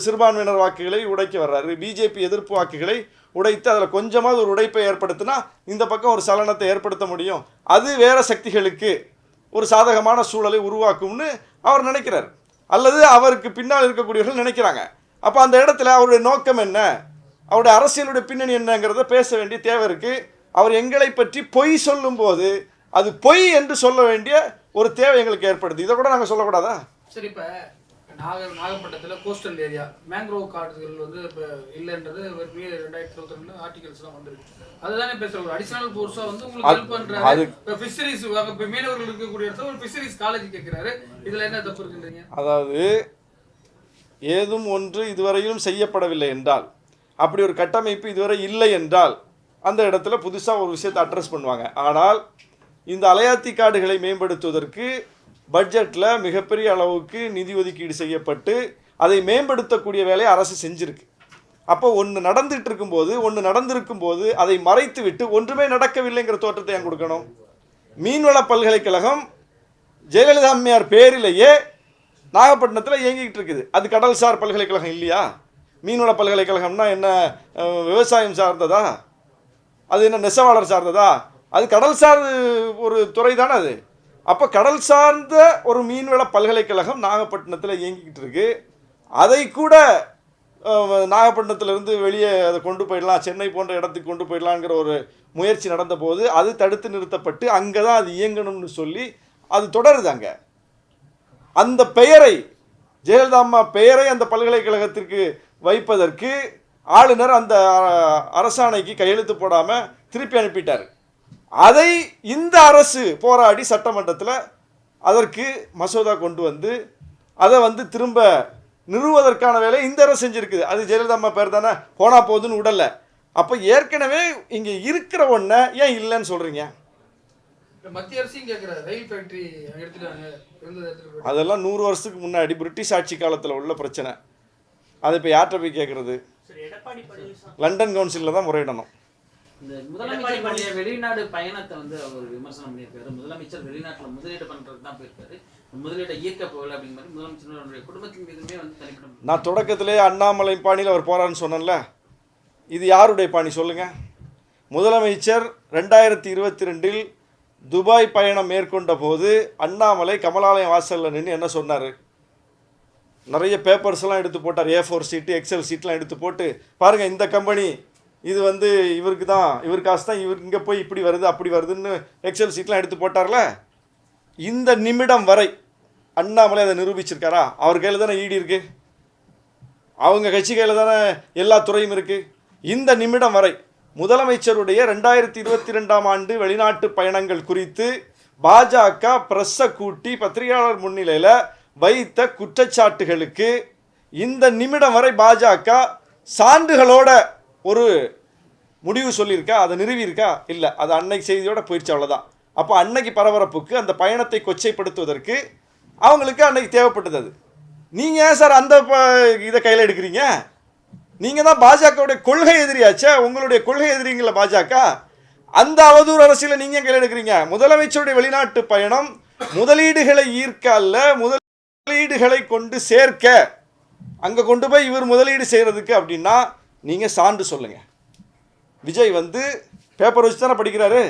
சிறுபான்மையினர் வாக்குகளை உடைக்க வர்றாரு, பிஜேபி எதிர்ப்பு வாக்குகளை உடைத்து அதில் கொஞ்சமாவது ஒரு உடைப்பை ஏற்படுத்தினா இந்த பக்கம் ஒரு சலனத்தை ஏற்படுத்த முடியும், அது வேறு சக்திகளுக்கு ஒரு சாதகமான சூழலை உருவாக்கும்னு அவர் நினைக்கிறார், அல்லது அவருக்கு பின்னால் இருக்கக்கூடியவர்கள் நினைக்கிறாங்க. அப்போ அந்த இடத்துல அவருடைய நோக்கம் என்ன, அவருடைய அரசியலுடைய பின்னணி என்னங்கிறத பேச வேண்டிய தேவை இருக்குது. அவர் எங்களை பற்றி பொய் சொல்லும்போது அது பொய் என்று சொல்ல வேண்டிய ஒரு தேவை எங்களுக்கு ஏற்படுது. இதை கூட நாங்கள் சொல்லக்கூடாதா? சரி, இப்போ நாகப்பட்டினத்தில் கோஸ்டல் ஏரியா மேங்க்ரோவ் காடுகள் வந்து இப்போ இல்லைன்றது 2022 ஆர்டிகல்ஸ்லாம் வந்துருக்கு. அதுதானே பேசுகிற ஒரு அடிஷனல் ஃபோர்ஸாக வந்து உங்களுக்கு ஹெல்ப் பண்ணுறாரு. இப்போ ஃபிஷரிஸ், இப்போ மீனவர்கள் இருக்கக்கூடிய இடத்துல ஒரு ஃபிஷரிஸ் காலேஜ் கேட்குறாரு, இதில் என்ன தப்பு இருக்குன்றீங்க? அதாவது ஏதும் ஒன்று இதுவரையிலும் செய்யப்படவில்லை என்றால், அப்படி ஒரு கட்டமைப்பு இதுவரை இல்லை என்றால் அந்த இடத்துல புதுசாக ஒரு விஷயத்தை அட்ரஸ் பண்ணுவாங்க. ஆனால் இந்த அலையாத்தி காடுகளை மேம்படுத்துவதற்கு பட்ஜெட்டில் மிகப்பெரிய அளவுக்கு நிதி ஒதுக்கீடு செய்யப்பட்டு அதை மேம்படுத்தக்கூடிய வேலையை அரசு செஞ்சுருக்கு. அப்போ ஒன்று நடந்திருக்கும் போது அதை மறைத்து விட்டு ஒன்றுமே நடக்கவில்லைங்கிற தோற்றத்தை ஏன் கொடுக்கணும்? மீன்வள பல்கலைக்கழகம் ஜெயலலிதா அம்மையார் பேரிலேயே நாகப்பட்டினத்தில் இயங்கிக்கிட்டு இருக்குது. அது கடல்சார் பல்கலைக்கழகம் இல்லையா? மீன்வள பல்கலைக்கழகம்னா என்ன, விவசாயம் சார்ந்ததா? அது என்ன நெசவாளர் சார்ந்ததா? அது கடல் சார் ஒரு துறை தானே அது. அப்போ கடல் சார்ந்த ஒரு மீன்வள பல்கலைக்கழகம் நாகப்பட்டினத்தில் இயங்கிக்கிட்டு இருக்கு. அதை கூட நாகப்பட்டினத்திலிருந்து வெளியே அதை கொண்டு போயிடலாம், சென்னை போன்ற இடத்துக்கு கொண்டு போயிடலாங்கிற ஒரு முயற்சி நடந்தபோது அது தடுத்து நிறுத்தப்பட்டு அங்கே தான் அது இயங்கணும்னு சொல்லி அது தொடருது. அங்கே அந்த பெயரை, ஜெயலலிதா அம்மா பெயரை அந்த பல்கலைக்கழகத்திற்கு வைப்பதற்கு ஆளுநர் அந்த அரசாணைக்கு கையெழுத்து போடாமல் திருப்பி அனுப்பிட்டார். அதை இந்த அரசு போராடி சட்டமன்றத்தில் அதற்கு மசோதா கொண்டு வந்து அதை வந்து திரும்ப நிறுவுவதற்கான வேலை இந்த அரசு செஞ்சுருக்குது. அது ஜெயலலிதா அம்மா பேர் தானே, போனா போகுதுன்னு விடல. அப்போ ஏற்கனவே இங்கே இருக்கிற ஒன்றை ஏன் இல்லைன்னு சொல்கிறீங்க? மத்திய அரசையும் கேட்குற ரயில் ஃபேக்ட்ரி எடுத்துட்டாங்க, அதெல்லாம் 100 வருஷத்துக்கு முன்னாடி பிரிட்டிஷ் ஆட்சி காலத்தில் உள்ள பிரச்சனை. அதை இப்போ யார்கிட்ட போய் கேட்குறது? லண்டன் கவுன்சிலில் தான் முறையிடணும். இந்த முதலமைச்சருடைய வெளிநாடு பயணத்தை வந்து அவர் விமர்சனம் பண்ணியிருக்காரு. முதலமைச்சர் வெளிநாட்டில் முதலீடு பண்ணுறது தான் போயிருக்காரு, முதலீட்டை ஈர்க்க போகல அப்படிங்கிற மாதிரி முதலமைச்சருடைய குடும்பத்தின் மீதுமே வந்து தனிப்பட்ட. நான் தொடக்கத்திலே அண்ணாமலை பாணியில் அவர் போகிறான்னு சொன்னேன்ல, இது யாருடைய பாணி சொல்லுங்கள்? முதலமைச்சர் 2022 துபாய் பயணம் மேற்கொண்ட போது அண்ணாமலை கமலாலயம் வாசலில் நின்று என்ன சொன்னார்? நிறைய பேப்பர்ஸ்லாம் எடுத்து போட்டார், A4 சீட்டு எக்ஸல் சீட்லாம் எடுத்து போட்டு, பாருங்கள் இந்த கம்பெனி இது வந்து இவருக்கு தான், இவர் காசு தான், இவர் இங்கே போய் இப்படி வருது அப்படி வருதுன்னு எக்ஸல் சீட்லாம் எடுத்து போட்டார்ல. இந்த நிமிடம் வரை அண்ணாமலை அதை நிரூபிச்சிருக்காரா? அவர் கையில் தானே ஈடி இருக்குது, அவங்க கட்சி கையில் தானே எல்லா துறையும் இருக்குது. இந்த நிமிடம் வரை முதலமைச்சருடைய 2022ஆம் ஆண்டு வெளிநாட்டு பயணங்கள் குறித்து பாஜக பிரஸ்ஸை கூட்டி பத்திரிகையாளர் முன்னிலையில் வைத்த குற்றச்சாட்டுகளுக்கு இந்த நிமிடம் வரை பாஜக சான்றுகளோட ஒரு முடிவு சொல்லியிருக்கா? அதை நிறுவியிருக்கா? இல்லை, அது அன்னைக்கு செய்தியோட போயிடுச்சு, அவ்வளோதான். அப்போ அன்னைக்கு பரபரப்புக்கு அந்த பயணத்தை கொச்சைப்படுத்துவதற்கு அவங்களுக்கு அன்னைக்கு தேவைப்பட்டது. அது நீங்கள் ஏன் சார் அந்த இதை கையில் எடுக்கிறீங்க? நீங்கள் தான் பாஜகவுடைய கொள்கை எதிரியாச்சே, உங்களுடைய கொள்கை எதிரிங்கள பாஜக. அந்த அவதூறு அரசியலை நீங்கள் கையில் எடுக்கிறீங்க. முதலமைச்சருடைய வெளிநாட்டு பயணம் முதலீடுகளை ஈர்க்க அல்ல, முதலீடுகளை கொண்டு சேர்க்க. அங்கே கொண்டு போய் இவர் முதலீடு செய்கிறதுக்கு அப்படின்னா நீங்கள் சான்று சொல்லுங்கள். விஜய் வந்து பேப்பர் வச்சு தானே படிக்கிறாரு,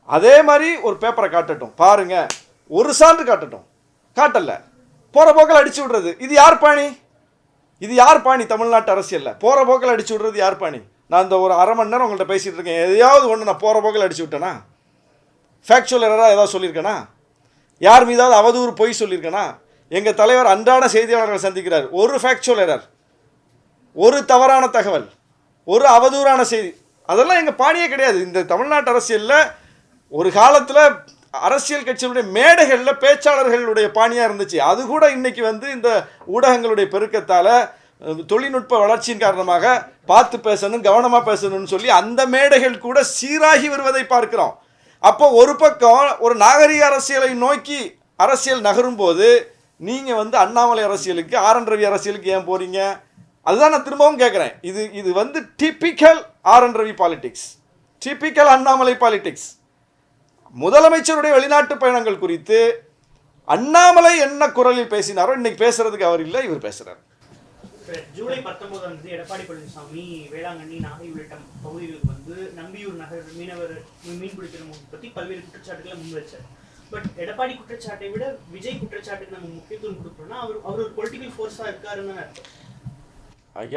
அதே மாதிரி ஒரு பேப்பரை காட்டட்டும், பாருங்கள், ஒரு சான்று காட்டட்டும். காட்டல, போகிற போக்கில் அடிச்சு விடுறது. இது யார் பாணி? இது யார் பாணி? தமிழ்நாட்டு அரசியலில் போகிற போக்கில் அடிச்சு விடுறது யார் பாணி? நான் இந்த ஒரு அரை மணி நேரம் உங்கள்கிட்ட பேசிகிட்டு இருக்கேன், எதையாவது ஒன்று நான் போகிற போக்கில் அடிச்சு விட்டேனா? ஃபேக்சுவல் எரராக ஏதாவது சொல்லியிருக்கேனா? யார் மீதாவது அவதூறு பொய் சொல்லியிருக்கேனா? எங்கள் தலைவர் அன்றாட செய்தியாளர்களை சந்திக்கிறார், ஒரு ஃபேக்சுவல் எரர், ஒரு தவறான தகவல், ஒரு அவதூறான செய்தி, அதெல்லாம் எங்கள் பாணியே கிடையாது. இந்த தமிழ்நாட்டு அரசியலில் ஒரு காலத்தில் அரசியல் கட்சிகளுடைய மேடைகளில் பேச்சாளர்களுடைய பாணியாக இருந்துச்சு. அது கூட இன்னைக்கு வந்து இந்த ஊடகங்களுடைய பெருக்கத்தால் தொழில்நுட்ப வளர்ச்சியின் காரணமாக பார்த்து பேசணும், கவனமாக பேசணும்னு சொல்லி அந்த மேடைகள் கூட சீராகி வருவதை பார்க்கிறோம். அப்போ ஒரு பக்கம் ஒரு நாகரிக அரசியலை நோக்கி அரசியல் நகரும் போது நீங்கள் வந்து அண்ணாமலை அரசியலுக்கு, RN ரவி அரசியலுக்கு ஏன் போகிறீங்க? அதுதான் நான் திரும்பவும் கேட்குறேன். இது வந்து typical RN Ravi politics, typical Annamalai politics. முதலமைச்சருடைய வெளிநாட்டு பயணங்கள் குறித்து அண்ணாமலை என்ன குரலில் பேசினாரோ இன்னைக்கு பேசுறதுக்கு அவர் இல்லை, இவர் பேசுறார். ஜூலை 19 எடப்பாடி பழனிசாமி வேளாங்கண்ணி, நாகை உள்ளிட்ட பகுதிகளுக்கு வந்து நம்பியூர் நகர் மீனவர் மீன்பிடிக்கிற பற்றி பல்வேறு குற்றச்சாட்டுகளை முன்வச்சார். பட் எடப்பாடி குற்றச்சாட்டை விட விஜய் குற்றச்சாட்டுக்கு நம்ம முக்கியத்துவம் கொடுக்கணும்னா அவர் ஒரு பொலிட்டிக்கல் ஃபோர்ஸாக இருக்காருன்னு அர்த்தம்.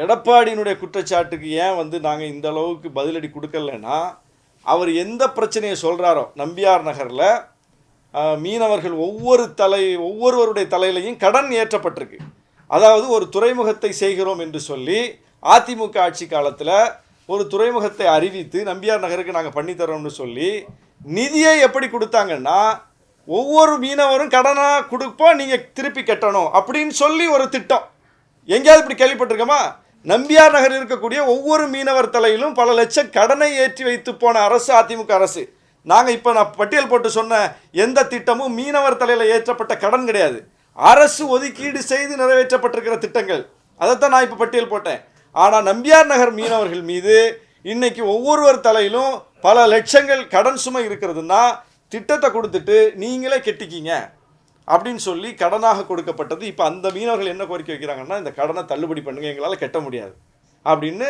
எடப்பாடியினுடைய குற்றச்சாட்டுக்கு ஏன் வந்து நாங்கள் இந்த அளவுக்கு பதிலடி கொடுக்கலன்னா, அவர் எந்த பிரச்சனையை சொல்கிறாரோ, நம்பியார் நகரில் மீனவர்கள் ஒவ்வொருவருடைய தலையிலையும் கடன் ஏற்றப்பட்டிருக்கு. அதாவது ஒரு துறைமுகத்தை செய்கிறோம் என்று சொல்லி அதிமுக ஆட்சி காலத்தில் ஒரு துறைமுகத்தை அறிவித்து நம்பியார் நகருக்கு நாங்கள் பண்ணித்தரோம்னு சொல்லி நிதியை எப்படி கொடுத்தாங்கன்னா, ஒவ்வொரு மீனவரும் கடனாக கொடுப்போம், நீங்கள் திருப்பி கட்டணும் அப்படின்னு சொல்லி ஒரு திட்டம். எங்கேயாவது இப்படி கேள்விப்பட்டிருக்கோமா? நம்பியார் நகர் இருக்கக்கூடிய ஒவ்வொரு மீனவர் தலையிலும் பல லட்சம் கடனை ஏற்றி வைத்து போன அரசு அதிமுக அரசு. நாங்கள் இப்போ நான் பட்டியல் போட்டு சொன்ன எந்த திட்டமும் மீனவர் தலையில் ஏற்றப்பட்ட கடன் கிடையாது, அரசு ஒதுக்கீடு செய்து நிறைவேற்றப்பட்டிருக்கிற திட்டங்கள். அதைத்தான் நான் இப்போ பட்டியல் போட்டேன். ஆனால் நம்பியார் நகர் மீனவர்கள் மீது இன்னைக்கு ஒவ்வொருவர் தலையிலும் பல லட்சங்கள் கடன் சுமை இருக்கிறதுனா திட்டத்தை கொடுத்துட்டு நீங்களே கெட்டிக்கிங்க அப்படின்னு சொல்லி கடனாக கொடுக்கப்பட்டது. இப்போ அந்த மீனவர்கள் என்ன கோரிக்கை வைக்கிறாங்கன்னா, இந்த கடனை தள்ளுபடி பண்ணுங்கள், எங்களால் கட்ட முடியாது அப்படின்னு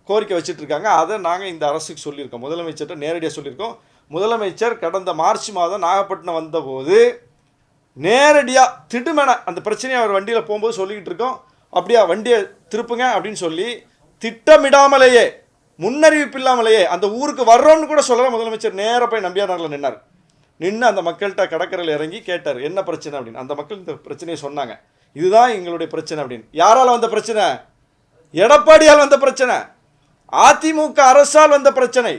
கோரிக்கை வச்சுட்ருக்காங்க. அதை நாங்கள் இந்த அரசுக்கு சொல்லியிருக்கோம், முதலமைச்சர்கிட்ட நேரடியாக சொல்லியிருக்கோம். முதலமைச்சர் கடந்த மார்ச் மாதம் நாகப்பட்டினம் வந்தபோது நேரடியாக திடுமென அந்த பிரச்சனையை அவர் வண்டியில் போகும்போது சொல்லிக்கிட்டு இருக்கோம். அப்படியா வண்டியை திருப்புங்க அப்படின்னு சொல்லி திட்டமிடாமலேயே முன்னறிவிப்பு இல்லாமலேயே அந்த ஊருக்கு வர்றோம்னு கூட சொல்லல. முதலமைச்சர் நேராக போய் நம்பியார் நகரில் நின்னார். நின்று அந்த மக்கள்கிட்ட கடற்கரையில் இறங்கி கேட்டார் என்ன பிரச்சனை அப்படின்னு. அந்த மக்கள் இந்த பிரச்சனையை சொன்னாங்க. இதுதான் எங்களுடைய பிரச்சனை அப்படின்னு. யாரால் வந்த பிரச்சனை? எடப்பாடியால் வந்த பிரச்சனை, அதிமுக அரசால் வந்த பிரச்சனை.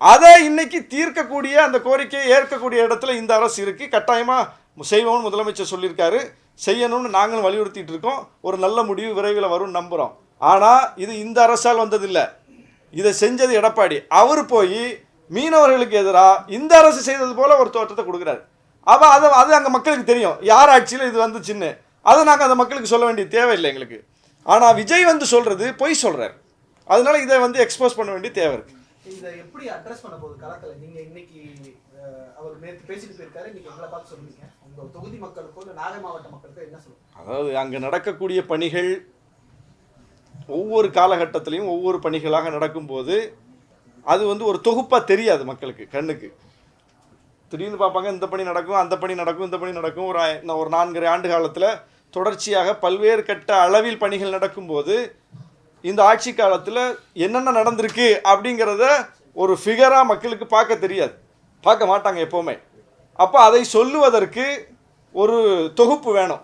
அதை இன்னைக்கு தீர்க்கக்கூடிய அந்த கோரிக்கையை ஏற்கக்கூடிய இடத்துல இந்த அரசு இருக்குது. கட்டாயமாக செய்வோம்னு முதலமைச்சர் சொல்லியிருக்காரு. செய்யணும்னு நாங்களும் வலியுறுத்திட்டு இருக்கோம். ஒரு நல்ல முடிவு விரைவில் வரும்னு நம்புகிறோம். ஆனால் இது இந்த அரசால் வந்ததில்லை, இதை செஞ்சது எடப்பாடி. அவர் போய் மீனவர்களுக்கு எதிராக இந்த அரசு செய்தது போல ஒரு தோற்றத்தை கொடுக்குறாரு. அப்போ அது அங்கே மக்களுக்கு தெரியும் யார் ஆட்சியில் இது வந்துச்சுன்னு. அதை நாங்கள் அந்த மக்களுக்கு சொல்ல வேண்டிய தேவையில்லை எங்களுக்கு. ஆனால் விஜய் வந்து சொல்கிறது பொய் சொல்கிறார். அதனால இதை வந்து எக்ஸ்போஸ் பண்ண வேண்டிய தேவை இருக்குது. இதை எப்படி அட்ரஸ் பண்ண போகுது களத்தில்? நீங்கள் இன்னைக்கு அவர் நேற்று பேசிட்டு போயிருக்காரு, இன்னைக்கு எங்களை பார்த்து சொல்லுவீங்க. உங்கள் தொகுதி மக்களுக்கோ இல்லை நாகை மாவட்ட மக்களுக்கோ என்ன சொல்லுங்க? அதாவது அங்கே நடக்கக்கூடிய பணிகள் ஒவ்வொரு காலகட்டத்திலையும் ஒவ்வொரு பணிகளாக நடக்கும்போது அது வந்து ஒரு தொகுப்பாக தெரியாது மக்களுக்கு கண்ணுக்கு. திடீர்னு பார்ப்பாங்க இந்த பணி நடக்கும், அந்த பணி நடக்கும், இந்த பணி நடக்கும். ஒரு 4.5 ஆண்டு காலத்தில் தொடர்ச்சியாக பல்வேறு கட்ட அளவில் பணிகள் நடக்கும்போது இந்த ஆட்சி காலத்தில் என்னென்ன நடந்திருக்கு அப்படிங்கிறத ஒரு ஃபிகராக மக்களுக்கு பார்க்க தெரியாது, பார்க்க மாட்டாங்க எப்போவுமே. அப்போ அதை சொல்லுவதற்கு ஒரு தொகுப்பு வேணும்.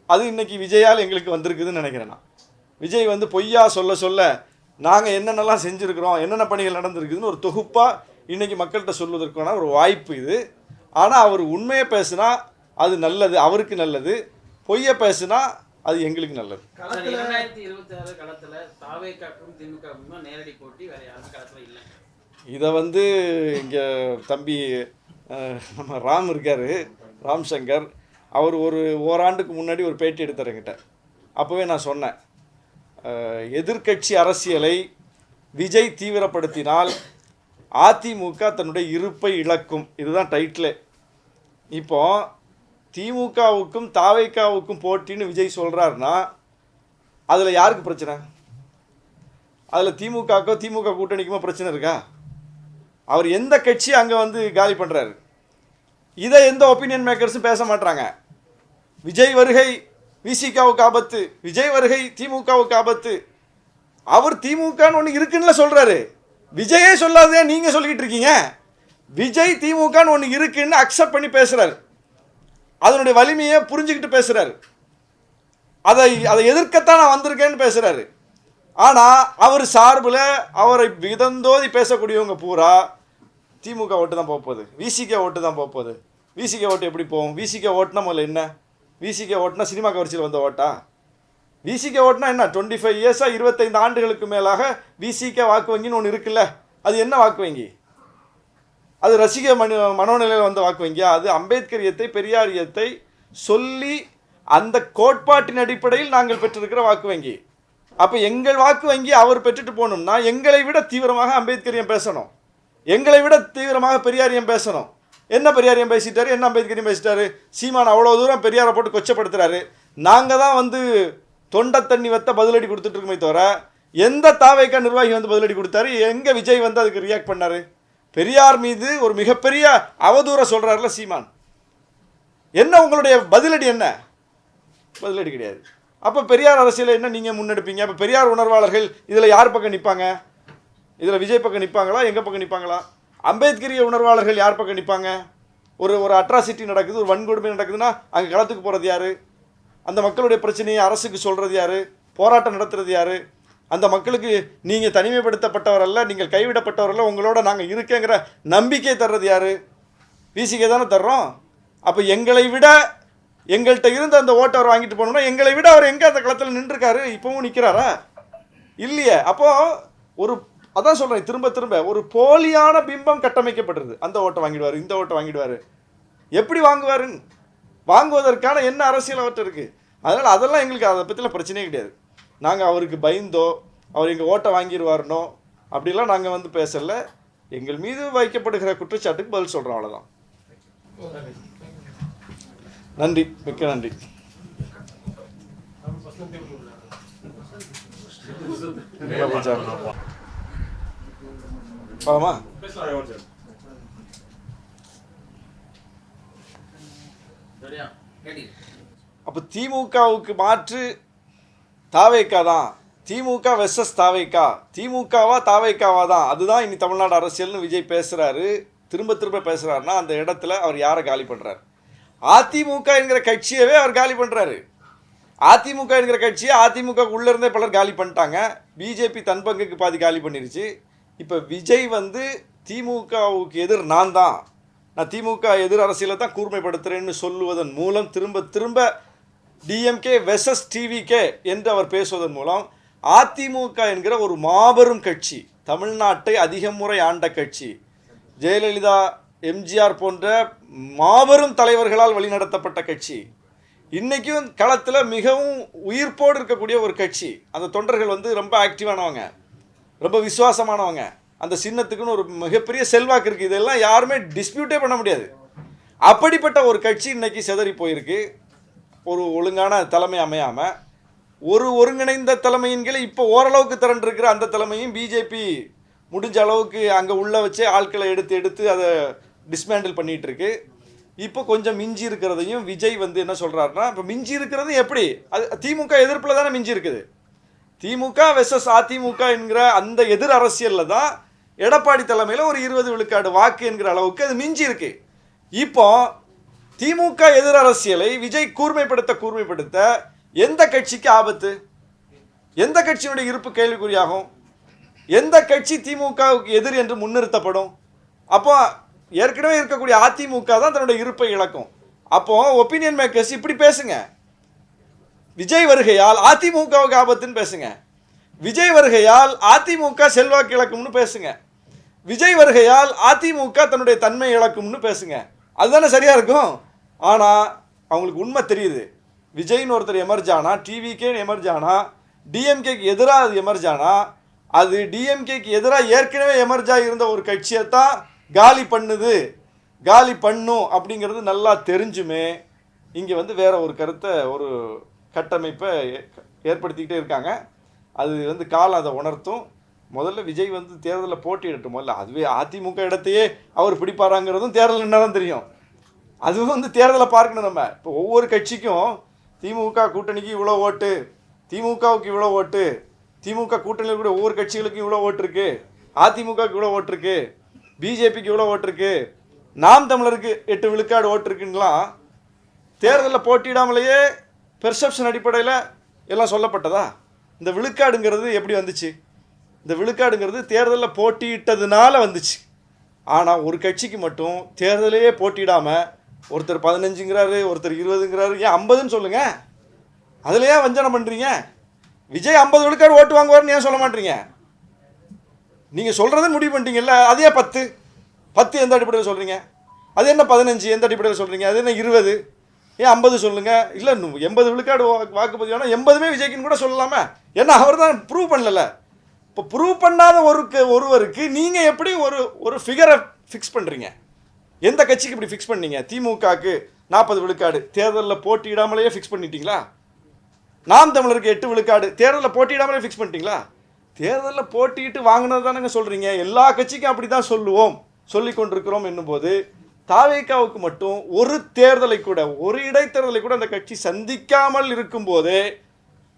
அது இன்னைக்கு விஜயால் எங்களுக்கு வந்திருக்குதுன்னு நினைக்கிறேன் நான். விஜய் வந்து பொய்யா சொல்ல சொல்ல நாங்கள் என்னென்னலாம் செஞ்சுருக்கிறோம், என்னென்ன பணிகள் நடந்திருக்குதுன்னு ஒரு தொகுப்பாக இன்றைக்கி மக்கள்கிட்ட சொல்வதற்கான ஒரு வாய்ப்பு இது. ஆனால் அவர் உண்மையை பேசுனா அது நல்லது, அவருக்கு நல்லது. பொய்யை பேசுனா அது எங்களுக்கு நல்லது. 2026 களத்தில் தாவேக்காக்கும் திமுகவுக்கும் நேரடி போட்டி, வேற யாரும் களத்தில் இல்லை. இதை வந்து இங்கே தம்பி நம்ம ராம் இருக்கார், ராம் சங்கர், அவர் ஓராண்டுக்கு முன்னாடி ஒரு பேட்டி எடுத்தார் என்கிட்ட. அப்போவே நான் சொன்னேன், எதிர்க்கட்சி அரசியலை விஜய் தீவிரப்படுத்தினால் அதிமுக தன்னுடைய இருப்பை இழக்கும். இதுதான் டைட்டிலே. இப்போ திமுகவுக்கும் தாவேக்காவுக்கும் போட்டின்னு விஜய் சொல்கிறாருன்னா அதில் யாருக்கு பிரச்சனை? அதில் திமுக கூட்டணிக்குமா பிரச்சனை இருக்கா? அவர் எந்த கட்சி அங்கே வந்து காலி பண்ணுறாரு? இதை எந்த ஒப்பீனியன் மேக்கர்ஸும் பேச மாட்டாங்க. விஜய் வருகை விசிகாவுக்கு ஆபத்து, விஜய் வருகை திமுகவுக்கு ஆபத்து. அவர் திமுகன்னு ஒன்று இருக்குன்னு சொல்கிறாரு. விஜயே சொல்லாதே நீங்கள் சொல்லிக்கிட்டு இருக்கீங்க. விஜய் திமுகன்னு ஒன்று இருக்குன்னு அக்செப்ட் பண்ணி பேசுகிறாரு. அதனுடைய வலிமையை புரிஞ்சுக்கிட்டு பேசுகிறாரு. அதை எதிர்க்கத்தான் நான் வந்திருக்கேன்னு பேசுகிறாரு. ஆனால் அவர் சார்பில் அவரை விதந்தோதி பேசக்கூடியவங்க பூரா திமுக ஓட்டு தான் போகுது, விசிகே ஓட்டு தான் போகுது. விசிகே ஓட்டு எப்படி போகும்? விசிகே ஓட்டுனா முதல்ல என்ன? விசிகே ஓட்டுனா சினிமா கவர்ச்சியில் வந்த ஓட்டா? விசிகே ஓட்டுனா என்ன? 25 இயர்ஸாக 25 ஆண்டுகளுக்கு மேலாக விசிகே வாக்கு வங்கின்னு ஒன்று இருக்குல்ல, அது என்ன வாக்கு வங்கி? அது ரசிக மனோநிலையில் வந்த வாக்கு வங்கியா? அது அம்பேத்கரியத்தை பெரியாரியத்தை சொல்லி அந்த கோட்பாட்டின் அடிப்படையில் நாங்கள் பெற்றிருக்கிற வாக்கு வங்கி. அப்போ எங்கள் வாக்கு வங்கி அவர் பெற்றுட்டு போகணும்னா எங்களை விட தீவிரமாக அம்பேத்கரியம் பேசணும், எங்களை விட தீவிரமாக பெரியாரியம் பேசணும். என்ன பெரியாரியம் பேசிட்டாரு, என்ன அம்பேத்கரியம் பேசிட்டாரு? சீமான் அவ்வளோ தூரம் பெரியாரை போட்டு கொச்சப்படுத்துறாரு. நாங்கள் தான் வந்து தொண்டை தண்ணி வைத்த பதிலடி கொடுத்துட்ருக்குமே தவிர எந்த தாவேக்கா நிர்வாகி வந்து பதிலடி கொடுத்தாரு? எங்கே விஜய் வந்து அதுக்கு ரியாக்ட் பண்ணார்? பெரியார் மீது ஒரு மிகப்பெரிய அவதூறை சொல்கிறாருல சீமான். என்ன உங்களுடைய பதிலடி? என்ன பதிலடி? கிடையாது. அப்போ பெரியார் அரசியலை என்ன நீங்கள் முன்னெடுப்பீங்க? அப்போ பெரியார் உணர்வாளர்கள் இதில் யார் பக்கம் நிற்பாங்க? இதில் விஜய் பக்கம் நிற்பாங்களா, எங்கள் பக்கம் நிற்பாங்களா? அம்பேத்கரிய உணர்வாளர்கள் யார் பக்கம் நிற்பாங்க? ஒரு அட்ராசிட்டி நடக்குது, ஒரு வன்கொடுமை நடக்குதுன்னா அங்கே களத்துக்கு போகிறது யார்? அந்த மக்களுடைய பிரச்சனையை அரசுக்கு சொல்கிறது யார்? போராட்டம் நடத்துறது யார்? அந்த மக்களுக்கு நீங்கள் தனிமைப்படுத்தப்பட்டவர் அல்ல, நீங்கள் கைவிடப்பட்டவர் அல்ல, உங்களோட நாங்கள் இருக்கேங்கிற நம்பிக்கை தர்றது யார்? விசிகே தானே தர்றோம். அப்போ எங்களை விட எங்கள்கிட்ட இருந்து அந்த ஓட்டை அவர் வாங்கிட்டு போகணும்னா எங்களை விட அவர் எங்கே அந்த களத்தில் நின்றுருக்காரு? இப்போவும் நிற்கிறாரா? இல்லையே. அப்போது அதான் சொல்கிறேன், திரும்ப திரும்ப ஒரு போலியான பிம்பம் கட்டமைக்கப்படுறது. அந்த ஓட்டை வாங்கிடுவார், இந்த ஓட்டை வாங்கிடுவார். எப்படி வாங்குவாருன்னு வாங்குவதற்கான என்ன அரசியல் அவர்கிட்ட இருக்குது? அதனால் அதெல்லாம் எங்களுக்கு அதை பற்றிலாம் பிரச்சனையே கிடையாது. நாங்கள் அவருக்கு பயந்தோ அவர் எங்கள் ஓட்டை வாங்கிடுவாருனோ அப்படிலாம் நாங்கள் வந்து பேசலை. எங்கள் மீது வைக்கப்படுகிற குற்றச்சாட்டுக்கு பதில் சொல்கிறோம், அவ்வளோதான். நன்றி, மிக்க நன்றி. பாமா அப்போ திமுகவுக்கு மாற்று தாவேக்கா தான், திமுக வெர்சஸ் தாவேக்கா, திமுகவா தாவேக்காவா தான், அதுதான் இனி தமிழ்நாடு அரசியல்னு விஜய் பேசுகிறாரு, திரும்ப திரும்ப பேசுகிறாருன்னா அந்த இடத்துல அவர் யாரை காலி பண்ணுறாரு? அதிமுக என்கிற கட்சியவே அவர் காலி பண்ணுறாரு. அதிமுக என்கிற கட்சியை அதிமுக உள்ளே இருந்தே பலர் காலி பண்ணிட்டாங்க. பிஜேபி தன் பங்குக்கு பாதி காலி பண்ணிருச்சு. இப்போ விஜய் வந்து திமுகவுக்கு எதிர் நான் திமுக எதிர் அரசியலை தான் கூர்மைப்படுத்துகிறேன்னு சொல்லுவதன் மூலம் திரும்ப திரும்ப டிஎம்கே வெர்சஸ் டிவிகே என்று அவர் பேசுவதன் மூலம் அதிமுக என்கிற ஒரு மாபெரும் கட்சி, தமிழ்நாட்டை அதிக முறை ஆண்ட கட்சி, ஜெயலலிதா எம்ஜிஆர் போன்ற மாபெரும் தலைவர்களால் வழிநடத்தப்பட்ட கட்சி, இன்றைக்கும் களத்தில் மிகவும் உயிர்ப்போடு இருக்கக்கூடிய ஒரு கட்சி. அந்த தொண்டர்கள் வந்து ரொம்ப ஆக்டிவானவங்க, ரொம்ப விசுவாசமானவங்க, அந்த சின்னத்துக்குன்னு ஒரு மிகப்பெரிய செல்வாக்கு இருக்குது. இதெல்லாம் யாருமே டிஸ்பியூட்டே பண்ண முடியாது. அப்படிப்பட்ட ஒரு கட்சி இன்றைக்கி சிதறி போயிருக்கு. ஒரு ஒழுங்கான தலைமை அமையாமல் ஒரு ஒருங்கிணைந்த தலைமையின் கீழே இப்போ ஓரளவுக்கு திரண்டிருக்கிற அந்த தலைமையும் பிஜேபி முடிஞ்ச அளவுக்கு அங்கே உள்ள வச்சே ஆட்களை எடுத்து அதை டிஸ்மேண்டில் பண்ணிகிட்டு இருக்கு. இப்போ கொஞ்சம் மிஞ்சி இருக்கிறதையும் விஜய் வந்து என்ன சொல்கிறாருன்னா, இப்போ மிஞ்சி இருக்கிறது எப்படி, அது திமுக எதிர்ப்பில் தானே மிஞ்சி இருக்குது. திமுக வெர்சஸ் அதிமுக என்கிற அந்த எதிர் அரசியலில் தான் எடப்பாடி தலைமையில் ஒரு 20 விழுக்காடு வாக்கு என்கிற அளவுக்கு அது மிஞ்சி இருக்கு. இப்போ திமுக எதிர் அரசியலை விஜய் கூர்மைப்படுத்த எந்த கட்சிக்கு ஆபத்து? எந்த கட்சியினுடைய இருப்பு கேள்விக்குறியாகும்? எந்த கட்சி திமுகவுக்கு எதிர் என்று முன்னிறுத்தப்படும்? அப்போ ஏற்கனவே இருக்கக்கூடிய அதிமுக தான் தன்னுடைய இருப்பை இழக்கும். அப்போ ஒப்பீனியன் மேக்கர்ஸ் இப்படி பேசுங்க, விஜய் வருகையால் அதிமுகவுக்கு ஆபத்துன்னு பேசுங்க, விஜய் வருகையால் அதிமுக செல்வாக்கு இழக்கும்னு பேசுங்க, விஜய் வருகையால் அதிமுக தன்னுடைய தன்மை இழக்கும்னு பேசுங்க. அதுதானே சரியா இருக்கும். ஆனால் அவங்களுக்கு உண்மை தெரியுது, விஜய்னு ஒருத்தர் எமர்ஜ் ஆனா, டிவிகேன்னு எமர்ஜ் ஆனா, டிஎம்கேக்கு எதிராக அது எமர்ஜ் ஆனா, அது டிஎம்கேக்கு எதிராக ஏற்கனவே எமர்ஜாக இருந்த ஒரு கட்சியை தான் காலி பண்ணும் அப்படிங்கிறது நல்லா தெரிஞ்சுமே இங்கே வந்து வேற ஒரு கருத்தை, ஒரு கட்டமைப்பை ஏற்படுத்திக்கிட்டே இருக்காங்க. அது வந்து காலம் அதை உணர்த்தும். முதல்ல விஜய் வந்து தேர்தலில் போட்டியிடட்டும். முதல்ல அதுவே அதிமுக இடத்தையே அவர் பிடிப்பாராங்கிறதும் தேர்தல் என்ன தான் தெரியும். அதுவும் வந்து தேர்தலை பார்க்கணும். நம்ம இப்போ ஒவ்வொரு கட்சிக்கும் திமுக கூட்டணிக்கு இவ்வளோ ஓட்டு, திமுகவுக்கு இவ்வளோ ஓட்டு, திமுக கூட்டணியில் கூட ஒவ்வொரு கட்சிகளுக்கும் இவ்வளோ ஓட்டு இருக்கு, அதிமுகவுக்கு இவ்வளோ ஓட்டு இருக்கு, பிஜேபிக்கு இவ்வளோ ஓட்டு இருக்கு, நாம் தமிழருக்கு 8 விழுக்காடு ஓட்டு இருக்குங்களாம் தேர்தலில் போட்டியிடாமலேயே பெர்செப்ஷன் அடிப்படையில் எல்லாம் சொல்லப்பட்டதா? இந்த விழுக்காடுங்கிறது எப்படி வந்துச்சு? இந்த விழுக்காடுங்கிறது தேர்தலில் போட்டியிட்டதுனால வந்துச்சு. ஆனால் ஒரு கட்சிக்கு மட்டும் தேர்தலையே போட்டியிடாமல் ஒருத்தர் 15ங்கிறாரு, ஒருத்தர் 20ங்கிறாரு, ஏன் 50ன்னு சொல்லுங்கள். அதில் ஏன் வஞ்சனம் பண்ணுறீங்க? விஜய் 50 விழுக்காடு ஓட்டு வாங்குவார்னு ஏன் சொல்ல மாட்டீங்க? நீங்கள் சொல்கிறதுன்னு முடிவு பண்ணிட்டீங்கல்ல, அதே 10 எந்த அடிப்படையில் சொல்கிறீங்க? அது என்ன 15 எந்த அடிப்படையில் சொல்கிறீங்க? அது என்ன 20? ஏன் 50 சொல்லுங்கள். இல்லை 80 விழுக்காடு வாக்குப்பதிவு ஆனால் 80மே விஜய்க்குன்னு கூட சொல்லலாமே. ஏன்னா அவர் தான் ப்ரூவ் பண்ணல. இப்போ ப்ரூவ் பண்ணாத ஒருவருக்கு நீங்கள் எப்படி ஒரு ஃபிகரை ஃபிக்ஸ் பண்ணுறீங்க? எந்த கட்சிக்கு இப்படி ஃபிக்ஸ் பண்ணீங்க? திமுகவுக்கு 40 விழுக்காடு தேர்தலில் போட்டியிடாமலேயே ஃபிக்ஸ் பண்ணிட்டீங்களா? நாம் தமிழருக்கு 8 விழுக்காடு தேர்தலில் போட்டியிடாமலே ஃபிக்ஸ் பண்ணிட்டீங்களா? தேர்தலில் போட்டிட்டு வாங்கினது தானேங்க சொல்கிறீங்க. எல்லா கட்சிக்கும் அப்படி தான் சொல்லி கொண்டிருக்கிறோம் என்னும்போது தாவேக்காவுக்கு மட்டும் ஒரு தேர்தலை கூட, ஒரு இடைத்தேர்தலை கூட அந்த கட்சி சந்திக்காமல் இருக்கும்போதே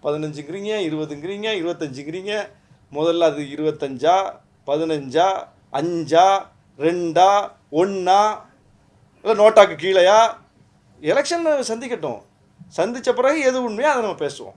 15ங்கிறீங்க, 20ங்கிறீங்க, 25ங்கிறீங்க. முதல்ல அது 25, 15, 5, 2, 1 இல்லை நோட்டாக்கு கீழேயா? எலெக்ஷன் சந்திக்கட்டும். சந்தித்த பிறகு எது உண்மையோ அதை நம்ம பேசுவோம்.